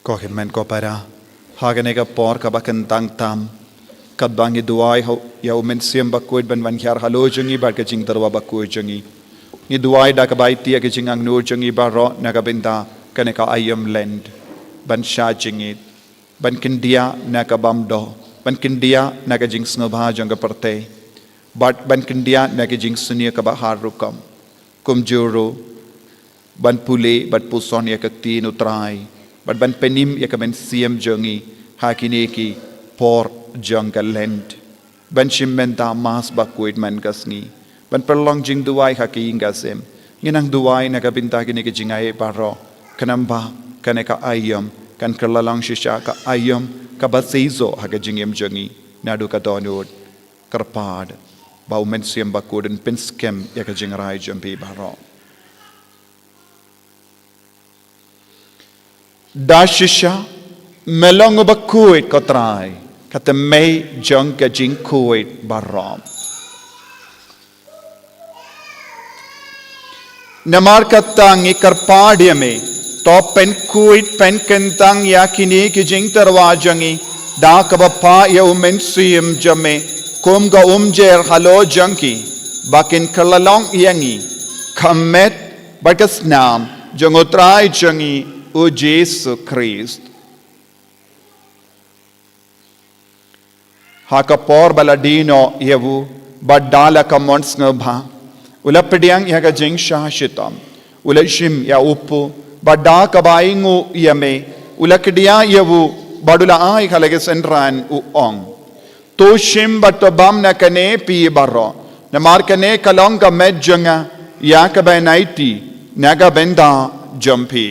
ko himen ko para hagane ka por ka bakan tang tam kadbangi duai ho ya umen siam bakuid ban van khar halo jungi bar ka jing darwa bakuid jungi ni duai da ka bai tia ka jing ang nur jungi baro na ka binta kane ka ayam land ban sha jingi ban kindia na ka bam do ban kindia na ka jing sno bha jang ka parte bat ban kindia na ka jing sunia ka ba har rukam kum juro ban pule bat puson ya ka tin utrai but ban penim ya kamen siam jongi hakineki por jungle land ban shimmenta mas bakuit man kasni ban perlong jing duai haking gasem nginang duai na kabinta kini ke jingai paro kanamba kaneka ayam kan kerlalang shisha ka ayam ka baseizo haga jingem jongi nadu ka donod karpad bau men siam bakuden pinskem ya ka jingrai jompi baro Dashisha melong bakuit kotrai kata may jong ka jing kuit barom Namar katang ikarpadiame to pen kuit pen kentang yakini ki jing terwajangi da kabapa ya umen siem jame kum ga umjer halo jangki bakin kalalong yangi kamet bakas nam jangotrai jangi o Jesus Christ hakapor baladino yevu badala kamons ngabha ulapediang yaga jing shashitam ulashim ya upu bada kabaingu yame ulakdia yavu badula ai khalage senran u ong to shim batobam na kane pi barro na mar kane kalonga medjanga yakabe naiti naga benda jampi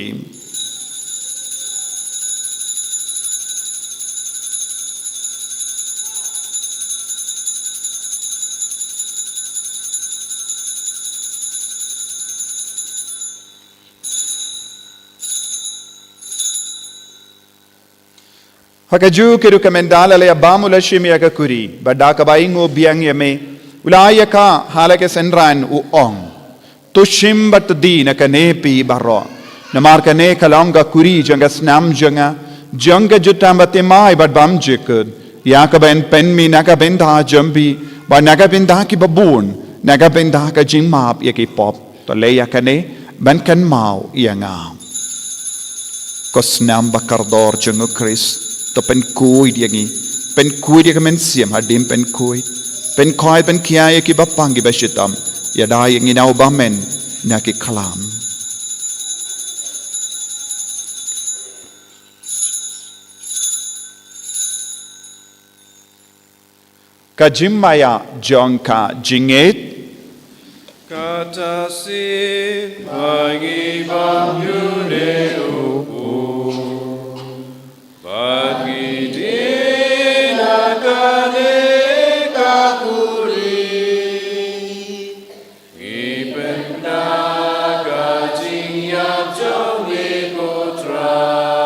Hakaju ke rekomendala le abamula shimia ka kuri badaka baingo biang yame ulaya ka halake senran u ong to shimbat di na kanepi barro namar kane kalonga kuri janga snam janga jutambate mai bad bam jekud yakaben penmi naga benda jambi ba naga benda ki babun naga benda ka jingmap yaki pop to le yakane ban kan mau yanga kosnam bakardor jungo Chris to pen kui dia kemen siam hadim pen kui pen koi pen kiai ki bapang ki bashitam ya dai nginau bamen na ki kalam kajimaya jongka jinget kata si bagi bam yune bagi dina kane kakuri ngipenda kajing yap jongi kotrai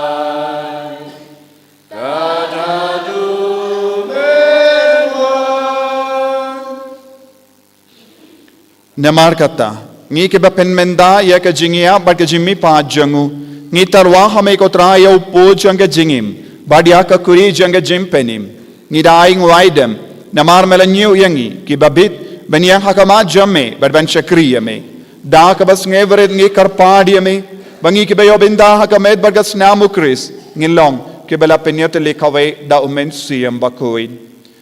kata du menwan namar kata ngi ke bapen menda ya ka jingia ba ka jimmi pa jangu ngi tarwa hame ko tra yo po janga jingim badia ka kuri janga jimpenim ngi daing waidem namar melanyu yangi ki babit baniang hakama jamme badban shakriya me da ka bas ngevred ngi karpadi me bangi ki bayo binda hakamet bagas namu Chris ngilong ki bala penyat le kawe da umen siam bakuin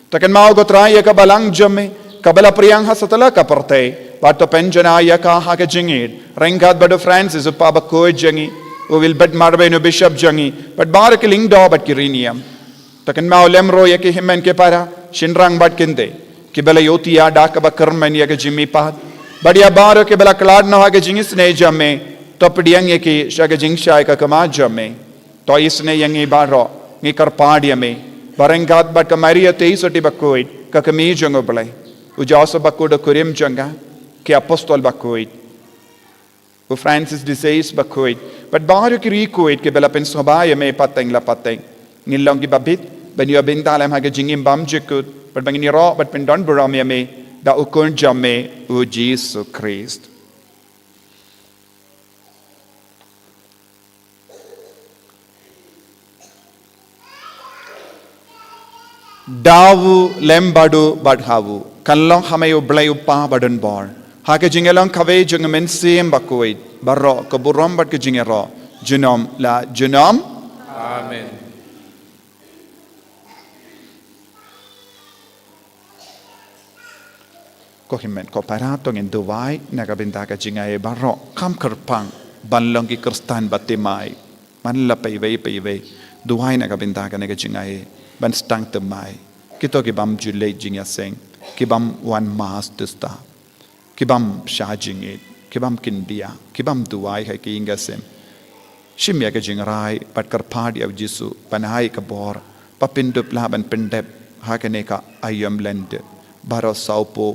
takan mau ko tra ya ka balang jamme kabala priyang hasatala ka parte bato penjana ya ka ha ka jingid rengat bado Francis upa bakoy jangi who will but marbe no bishop jangi but bar ke ling do but kiriniam takan ma lemro yake himmen ke para shinrang bat kinde ke bela yoti ya dak ba karmen yake jimmi pad badia bar ke bela klad no hage jingis ne jamme to pdiang yake shaga jing shai ka kama jamme to isne yangi baro ngi karpadiame barengat bat kamaria teisoti bakoid ka kami jango blai ujaso bakodo kurim janga ke apostol bakoid o Francis disease bakoid but baru kiri koid ke bela pen sobaya me pateng la pateng ngilong ki babit ben yo ben dalam haga jingim bam jekut but bangini ro but pen don buram me da ukun jamme o Jesus Christ dawu lembadu badhawu kallong hamayo blay upa badan bor hake jingelong kave jungamen sim bakoid barro keburom bat ke jingero junom la junom amen ko himen ko parato ngin duwai naga benda ka jingai barro kam kerpang banlong ki kristan batemai man la pei duwai naga benda ka naga jingai ban stang temai kito ki bam jule jingya seng ki bam one mas testa ki bam shajingit ki bam kindia ki bam duwai hai ki ingasem shimya ka jingrai pat karpad ya jisu panai ka bor papindup la ban pendep ha ka ne ka ayam lend baro saupo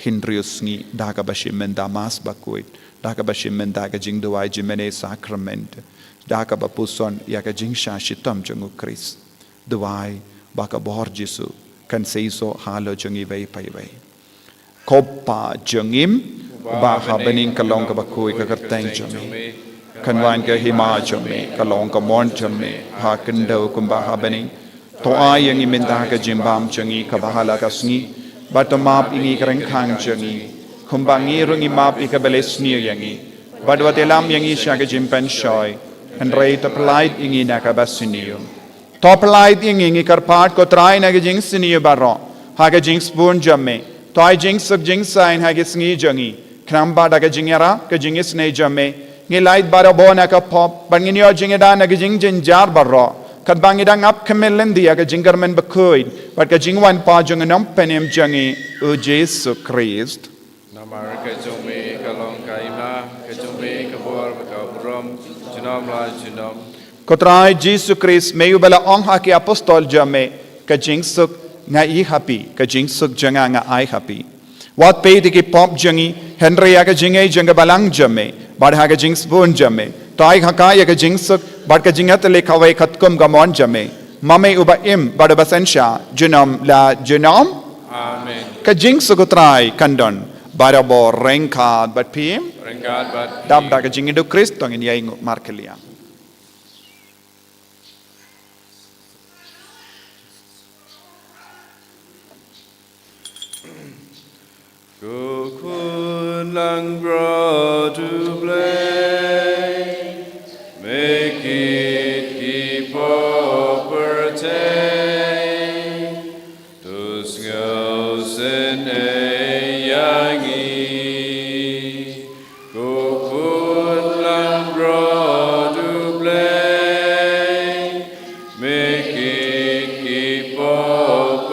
hindrius ngi daga bashim menda mas bakuit daga bashim menda ka jing duwai jimene sacrament daga bapuson ya ka jing sha shitam jungu Chris duwai baka bor jisu kan seiso halo jungi vei pai vei Kopa jengim ba ha bening kalong ka bakui ka kateng chome kanwan ka hima chome kalong ka mon chome ha kendo kumba ha bening to ai yang iminda ka jimbam changi ka bahala ka sngi batamap ingi kareng khang changi kumbangi rungi map ikabeles ni yangi badwatelam yangi shaga jimpen shoy and rate applied ingi nakabasinium top light ingi karpat ko try na jing siniyo baro haga jing spoon jamme toy jing suk jing sign haga sngi jangi kramba daga jingera ka jingis ne jamme ngi light bara bona ka pop banginyo jingeda na jing jinjar baro kat bangidang up kamelen dia ka jingarmen bakoid but ka jingwan pa jung nam penem jangi u jesu christ Namar ka jome ka long ka ima ka jome ka bor ka brom junom la junom Kotrai Jesus Christ mayu bala ong haki apostol jame ka jingsuk nga I happy ka jingsuk janga nga I happy wat pe ki pop jangi Henry ka jingai janga balang jame bad ha ka jings bun jame tai haka ya ka jingsuk bad ka jingat le khawai khatkum ga mon jame mame uba im bad basensha junom la junom Amen ka jingsuk kotrai kandon barabo rengkad bat pim Rengkat bat dab da ka jingidu Christ tong in yai markelia Kukun lang bro to play, make it keep opportune, to skills in a yangi. Kukun lang bro to play, make it keep opportune.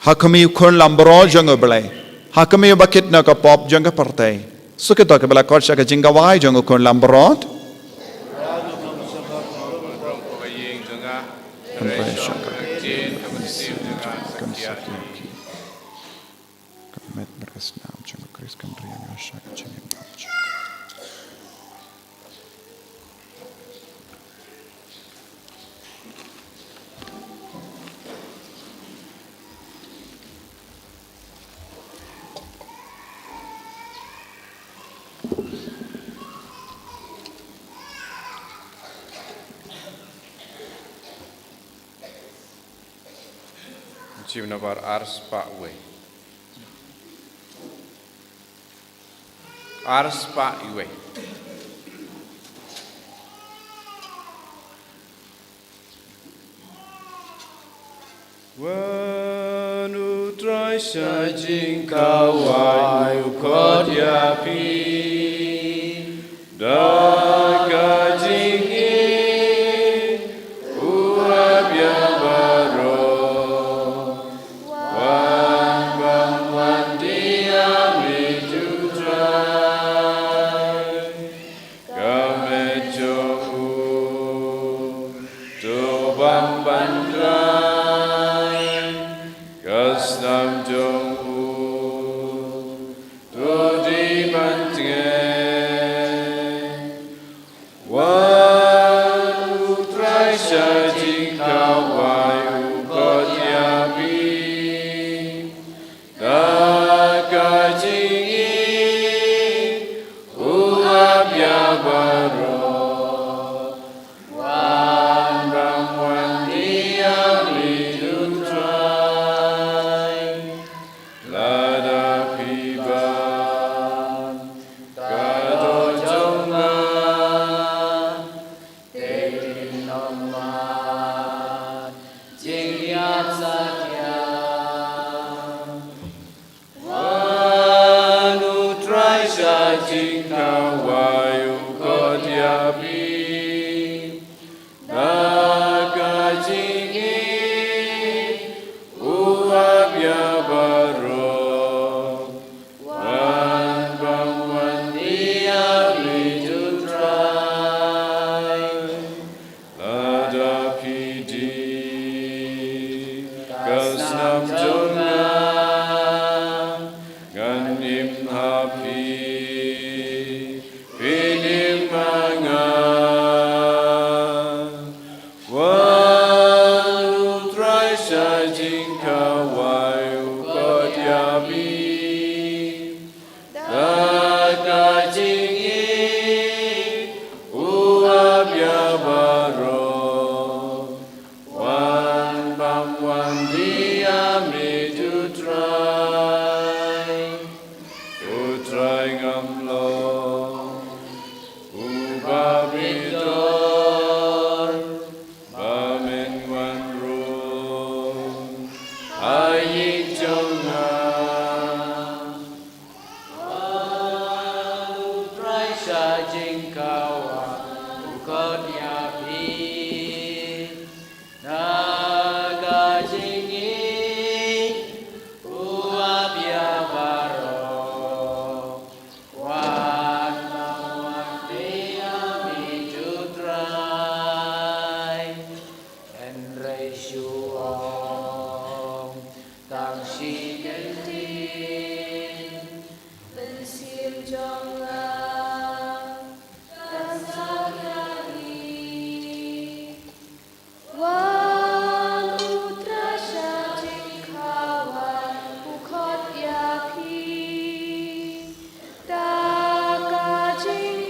Hakami ukun lambro janga belai. Hakami bakit na ka pop janga partai. Sukit ka bela korsa ka jinga wai janga ukun lambrot. Kamet berkesnam janga Kris kandrian yasha janga pop. Cimna bar ars pak we. Ars pak we. Wanu trai sa jing kawai ukot ya pi da ka jing i uap ya baro wan bang wan dia mi tu trai kame jo to bang ban Nam jong u to di ban wan u trai sa jing kawai u kot ya pi da ka jing i u ap ya baro wan bang wan dia li tu trai Lada piba kado jonga Tekin nomad jing yap sakya Wanu trai sa jing kawai ukot ya pi Daga jing i uap jonga nganim happy pinim manga walu try shajing kawayu kodyabi dakajingi uabya baro wan bam wan dia me to try ngamlo ubabidor bamen wan ro ayik jonga Trai sa jing kawa ukot yapi naga jingi uap ya baro wan wan dia mi jutrai en rei shuong tang shi gentin Bensim jonga kasagani wan utra shajing kawan ukot yapi dakajing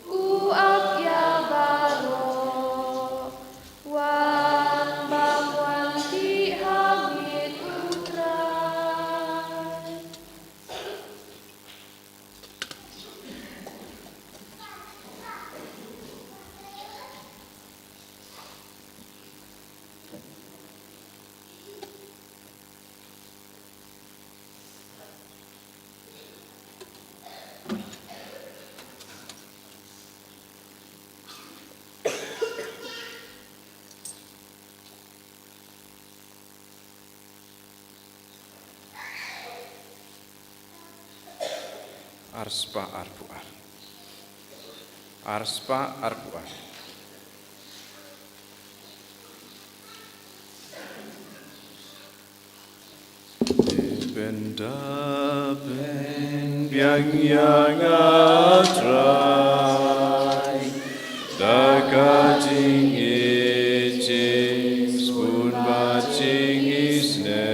uap ya baro wan bam wan di hamid utrai. Arspa arpuar. Arspa arpuar. Benda ben biang yang atrai dakajing ijing spoon baching isne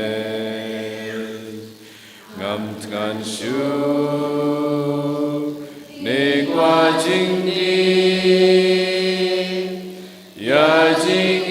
ngam tkan shu ne kwa jing ya jing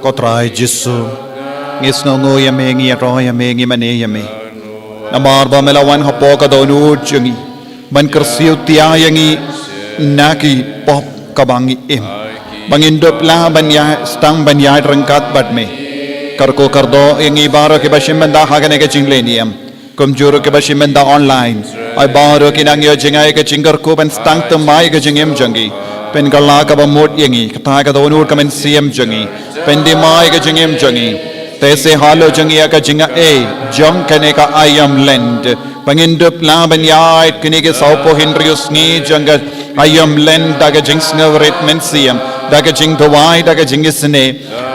Có trai Giêsu, nghe snow no yame ngi ro yame ngi mane yame. Namar ba melawan hapo ka donu jungi. Ban kersiu tia yangi naki pop kabangi em. Bangindop la ban ya stang ban ya rengkat bat me. Karko kardo yangi baro ke bashim banda hagane ke jingleniam. Kumjuru ke bashim banda online. Ay baro kinang yo jingay ke jingar ko ban stang temai ke jingem jungi. Pen gala ka ba mod yangi kata ka donu ka men siam jungi. Pen di mai ke jingem jungi. Tese halo jungi ya ka jinga jong kene ka ayam land. Pangindup la ban yait kini ke saupo Henrius ngi janga ayam land daga jing snavret mensiam daga jing dawai daga jing isne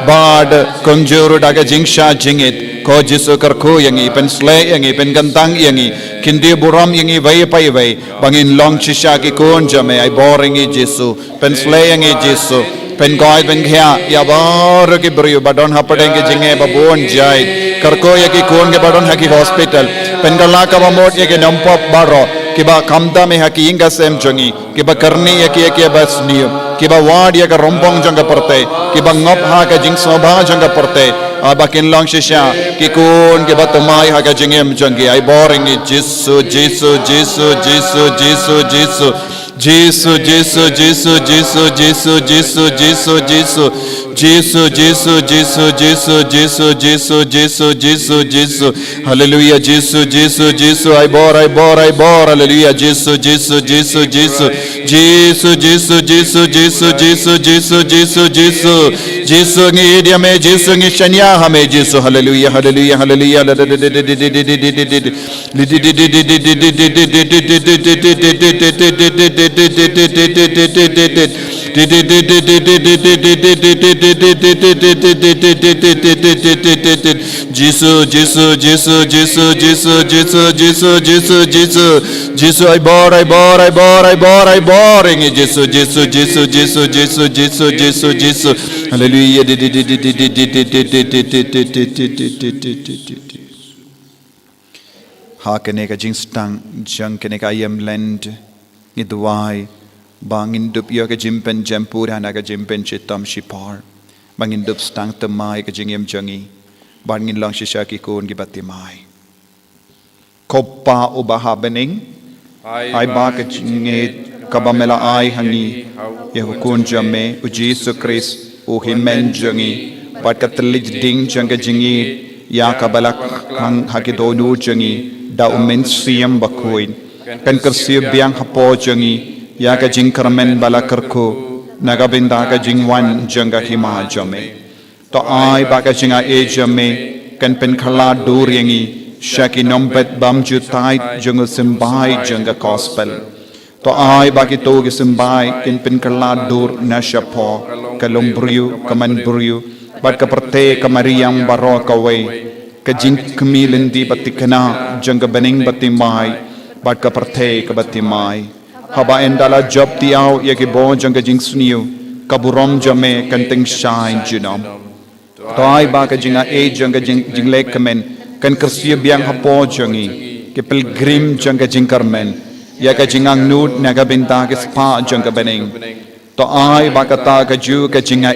bad kumjuru daga jing sha jingit ko jisu karko yangi pen slay yangi pen gantang yangi kindi buram yangi vai pai vai bangin long chisha ki kon jame ai boring i jisu pen slay yangi jisu pen goy pen khya ya bar ki brio badon hapadenge jinge babon jai karko ya ki kon ke badon haki hospital pen gala ka bamot ya ke nampop baro kiba kamda me haki inga sem jongi kiba karni ya ki bas niyo kiba wad ya ka rompong janga porte kiba ngop ha ka jing sobha janga porte abakin long shisha ki kon ke batumai ha ka jingem jongi ai boring jisu jisu jisu jisu jisu jisu Jesus, Jesus, Jesus, Jesus, Jesus, Jesus, Jesus, Jesus, Jesus, Jesus, Jesus, Jesus, Jesus, Jesus, Jesus, Jesus, Jesus, Hallelujah, Jesus, Jesus, Jesus, I bore, Hallelujah, Jesus, Jesus, Jesus, Jesus, Jesus, Jesus, Jesus, Jesus, Jesus, Jesus, Jesus, Jesus, Jesus, ngidia me, Jesus, ngishanya hame, Jesus, Hallelujah, Hallelujah, Hallelujah, Jesus, Jesus, Jesus, Jesus, Jesus, Jesus, Jesus, Jesus, Jesus, Jesus, I bore, Jesus, Jesus, Jesus, Jesus, Jesus, Jesus, Jesus, Jesus, Hallelujah. Ha kene ka jingstang jang kene ka ayam land ngidwai bangin dup yo ka jimpen jampura na ka jimpen chitam shipar bangin dup stang tamai ka jingem jangi bangin lang shisha ki kon gi batimai koppa ubaha bening ai ba ka jinge kabamela ai hangi yehukun jamme u Jesus Christ u himen jangi pat ka tlig ding jang ka jingi ya kabalak hang hakidonu jangi da umen siam bakuin kan kersiu biang hapo jangi ya ka jing karmen bala karko naga binda ka jing wan janga hima jame to ai ba ka jinga jame kan pen khala dur yangi shaki nombet bam jutai janga simbai janga gospel to ai ba ki to gi simbai kin pen khala dur na shapo kalombriu kamanbriu bat ka perte kamariang baro kawai kajing kemilin di batikana jangga bening batimai bat ka parthe ka batimai haba endala job tiaw ya ki bo jangga jing suniu kaburom jame kanting shine jinom toy ba ka jinga jangga jing lek kamen kan kersiu biang hapo jangi ke pilgrim jangga jing karmen ya ka jingang nud naga binta ke spa jangga bening to ai ba ka ta ka ju ka jinga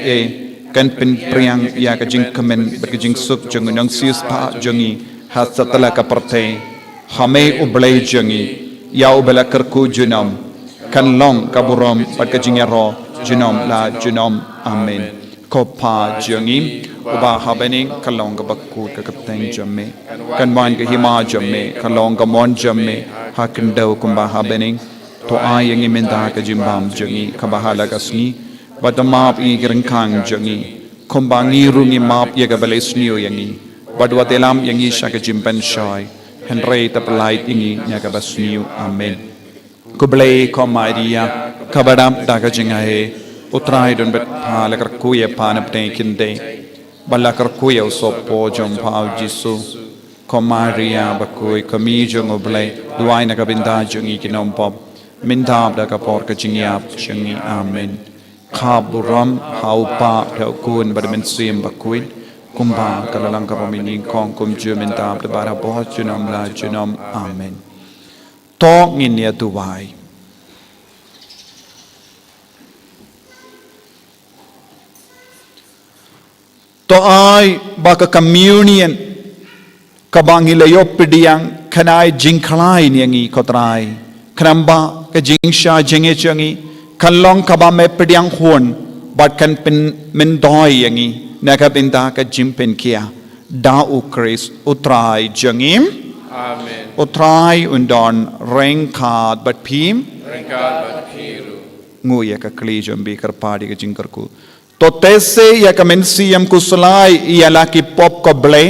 kan pen priang ya ka jing kamen ba ka jing sup jang nang sis pa jangi hat satala ka parthe hame ublai jangi ya ubala karku junam kan long kaburam pat ka jing ro junam la junam amen kopa jangi uba habening kalong ka bakku ka kapteng jamme kan wan ka hima jamme kalong ka mon jamme hakin daw kumba habening to ay yang imenda ka jimbam jangi ka bahala ka sngi Badamap i gerengkang jangi, kombangi rungi map ya gabalis niyo yangi, badwatelam yangi siya ka jimpen shy, henry tapalait ingi niya gabas niyo, amen. Kublay ko Maria, kabadam daga jingahe, utray dun bet palakar kuya panap na ikinde, balakar kuya usopo jong pao jisu, ko Maria bakuy kami jong ublay, duay na kabinda jong ikinompop, mintab daga por ka jingyap jangi, amen. Kaburam haupa daukun badamen sim bakuin kumba kalalang kapamining kong kumju mintam tabara boh junam la junam amen to nginia tuwai to ai baka communion kabang hilayop pidiang kanai jing khlai niangi khotrai khnamba ka jing sha jinge changi khanlong kaba me pediang hon bat kan pen men doi yangi naka binda ka jim pen kia da u Chris utrai jangim Amen. utrai undon reng khat bat phim Rengkat bat piru. ngu ya ka kli jombi kar padi ka jing karku to tese ya ka mensiam kuslai ya la ki pop ko ble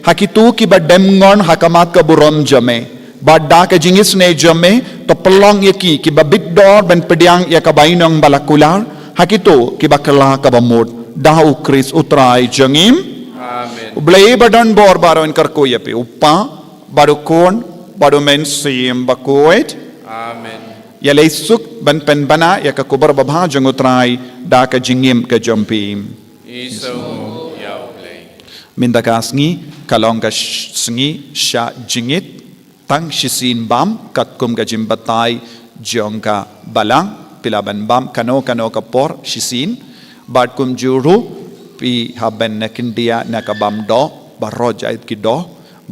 hakitu ki badem ngon hakamat ka burom jame badda ka jingis ne jame to pelong ya ki babit dor ben pediang ya ka bainong balakular hakitu ki bakala ka bamod dau Chris utrai jangim Amen. ble badan bor baron karku ya pe uppa badukon badu mensiam bakoit Amen. ya leisuk ban pen bana ya ka kubar babha jangutrai da ka jingim ka jompim Iso yau play. minda ka sngi kalong ka sngi sha jingit tang shisin bam kat kum ka jimbatai jong ka balang pilaban bam kano ka por shisin bat kum juru pi haben na kindia na ka bam do barojait ki do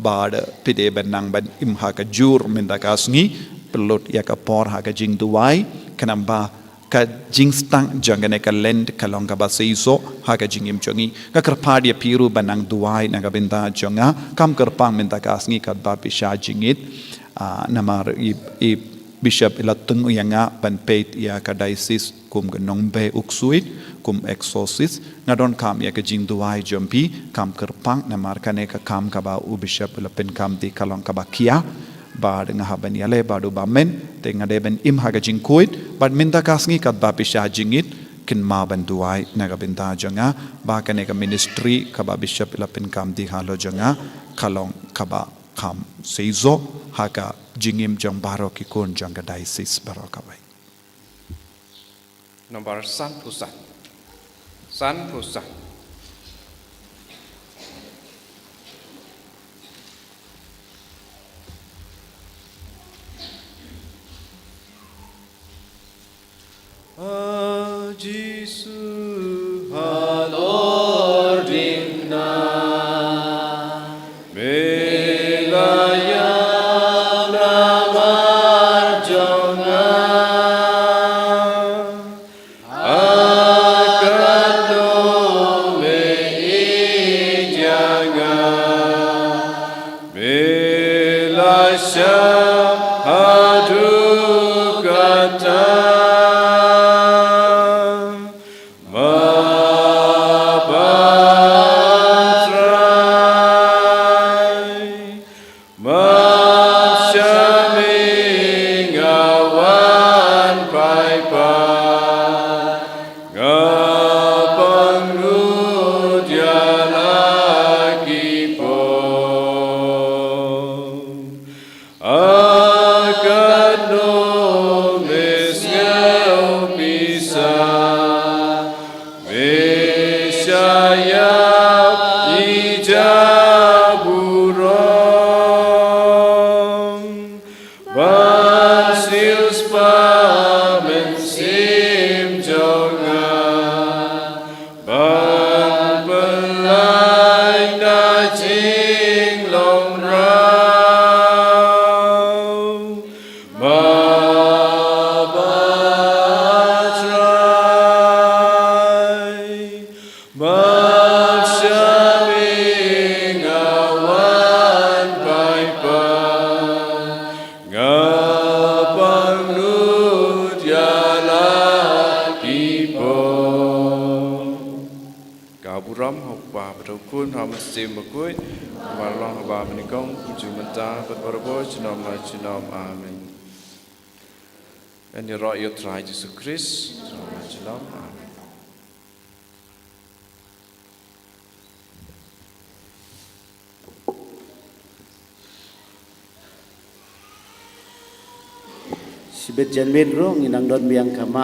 bad pide benang ban imha ka jur minda ka sngi pelut ya ka por ha ka jing duai kanamba ka jing stang jangane ka lend kalong ka baseiso ha ka jingim chongi ka karpadi piru banang duai na ka binda jonga kam karpang minta ka sngi ka ba pisha jingit namar i bishop ilatung yanga ban peit ya ka diocese kum gnong be uksuit kum exorcist ngadon kam ya ka jing duai jompi kam karpang namar kane ka kam ka ba u bishop ilapen kam di kalong ka ba kia ba dengan haban yale ba do ba men dengan deben im haga jingkuit ba minta kasngi kat ba pisha jingit kin ma ban duai naga binta janga ba kane ka ministry ka ba bishop ilapin kam di halo janga kalong ka ba kam seizo haga jingim jang baro ki kon janga diocese baro ka bai Nomor san pusat. San pusat. Jesus, Lord digna Melaya Namar jonga Akato me ijanga Melasya hadukata Buram haba berukun hama sim berkut malang haba menikong jumenta berbarbo jenam la jenam amin. Ini rakyat Tuhan Yesus Kristus jenam amin. Sibet janwin rong inang don biang kama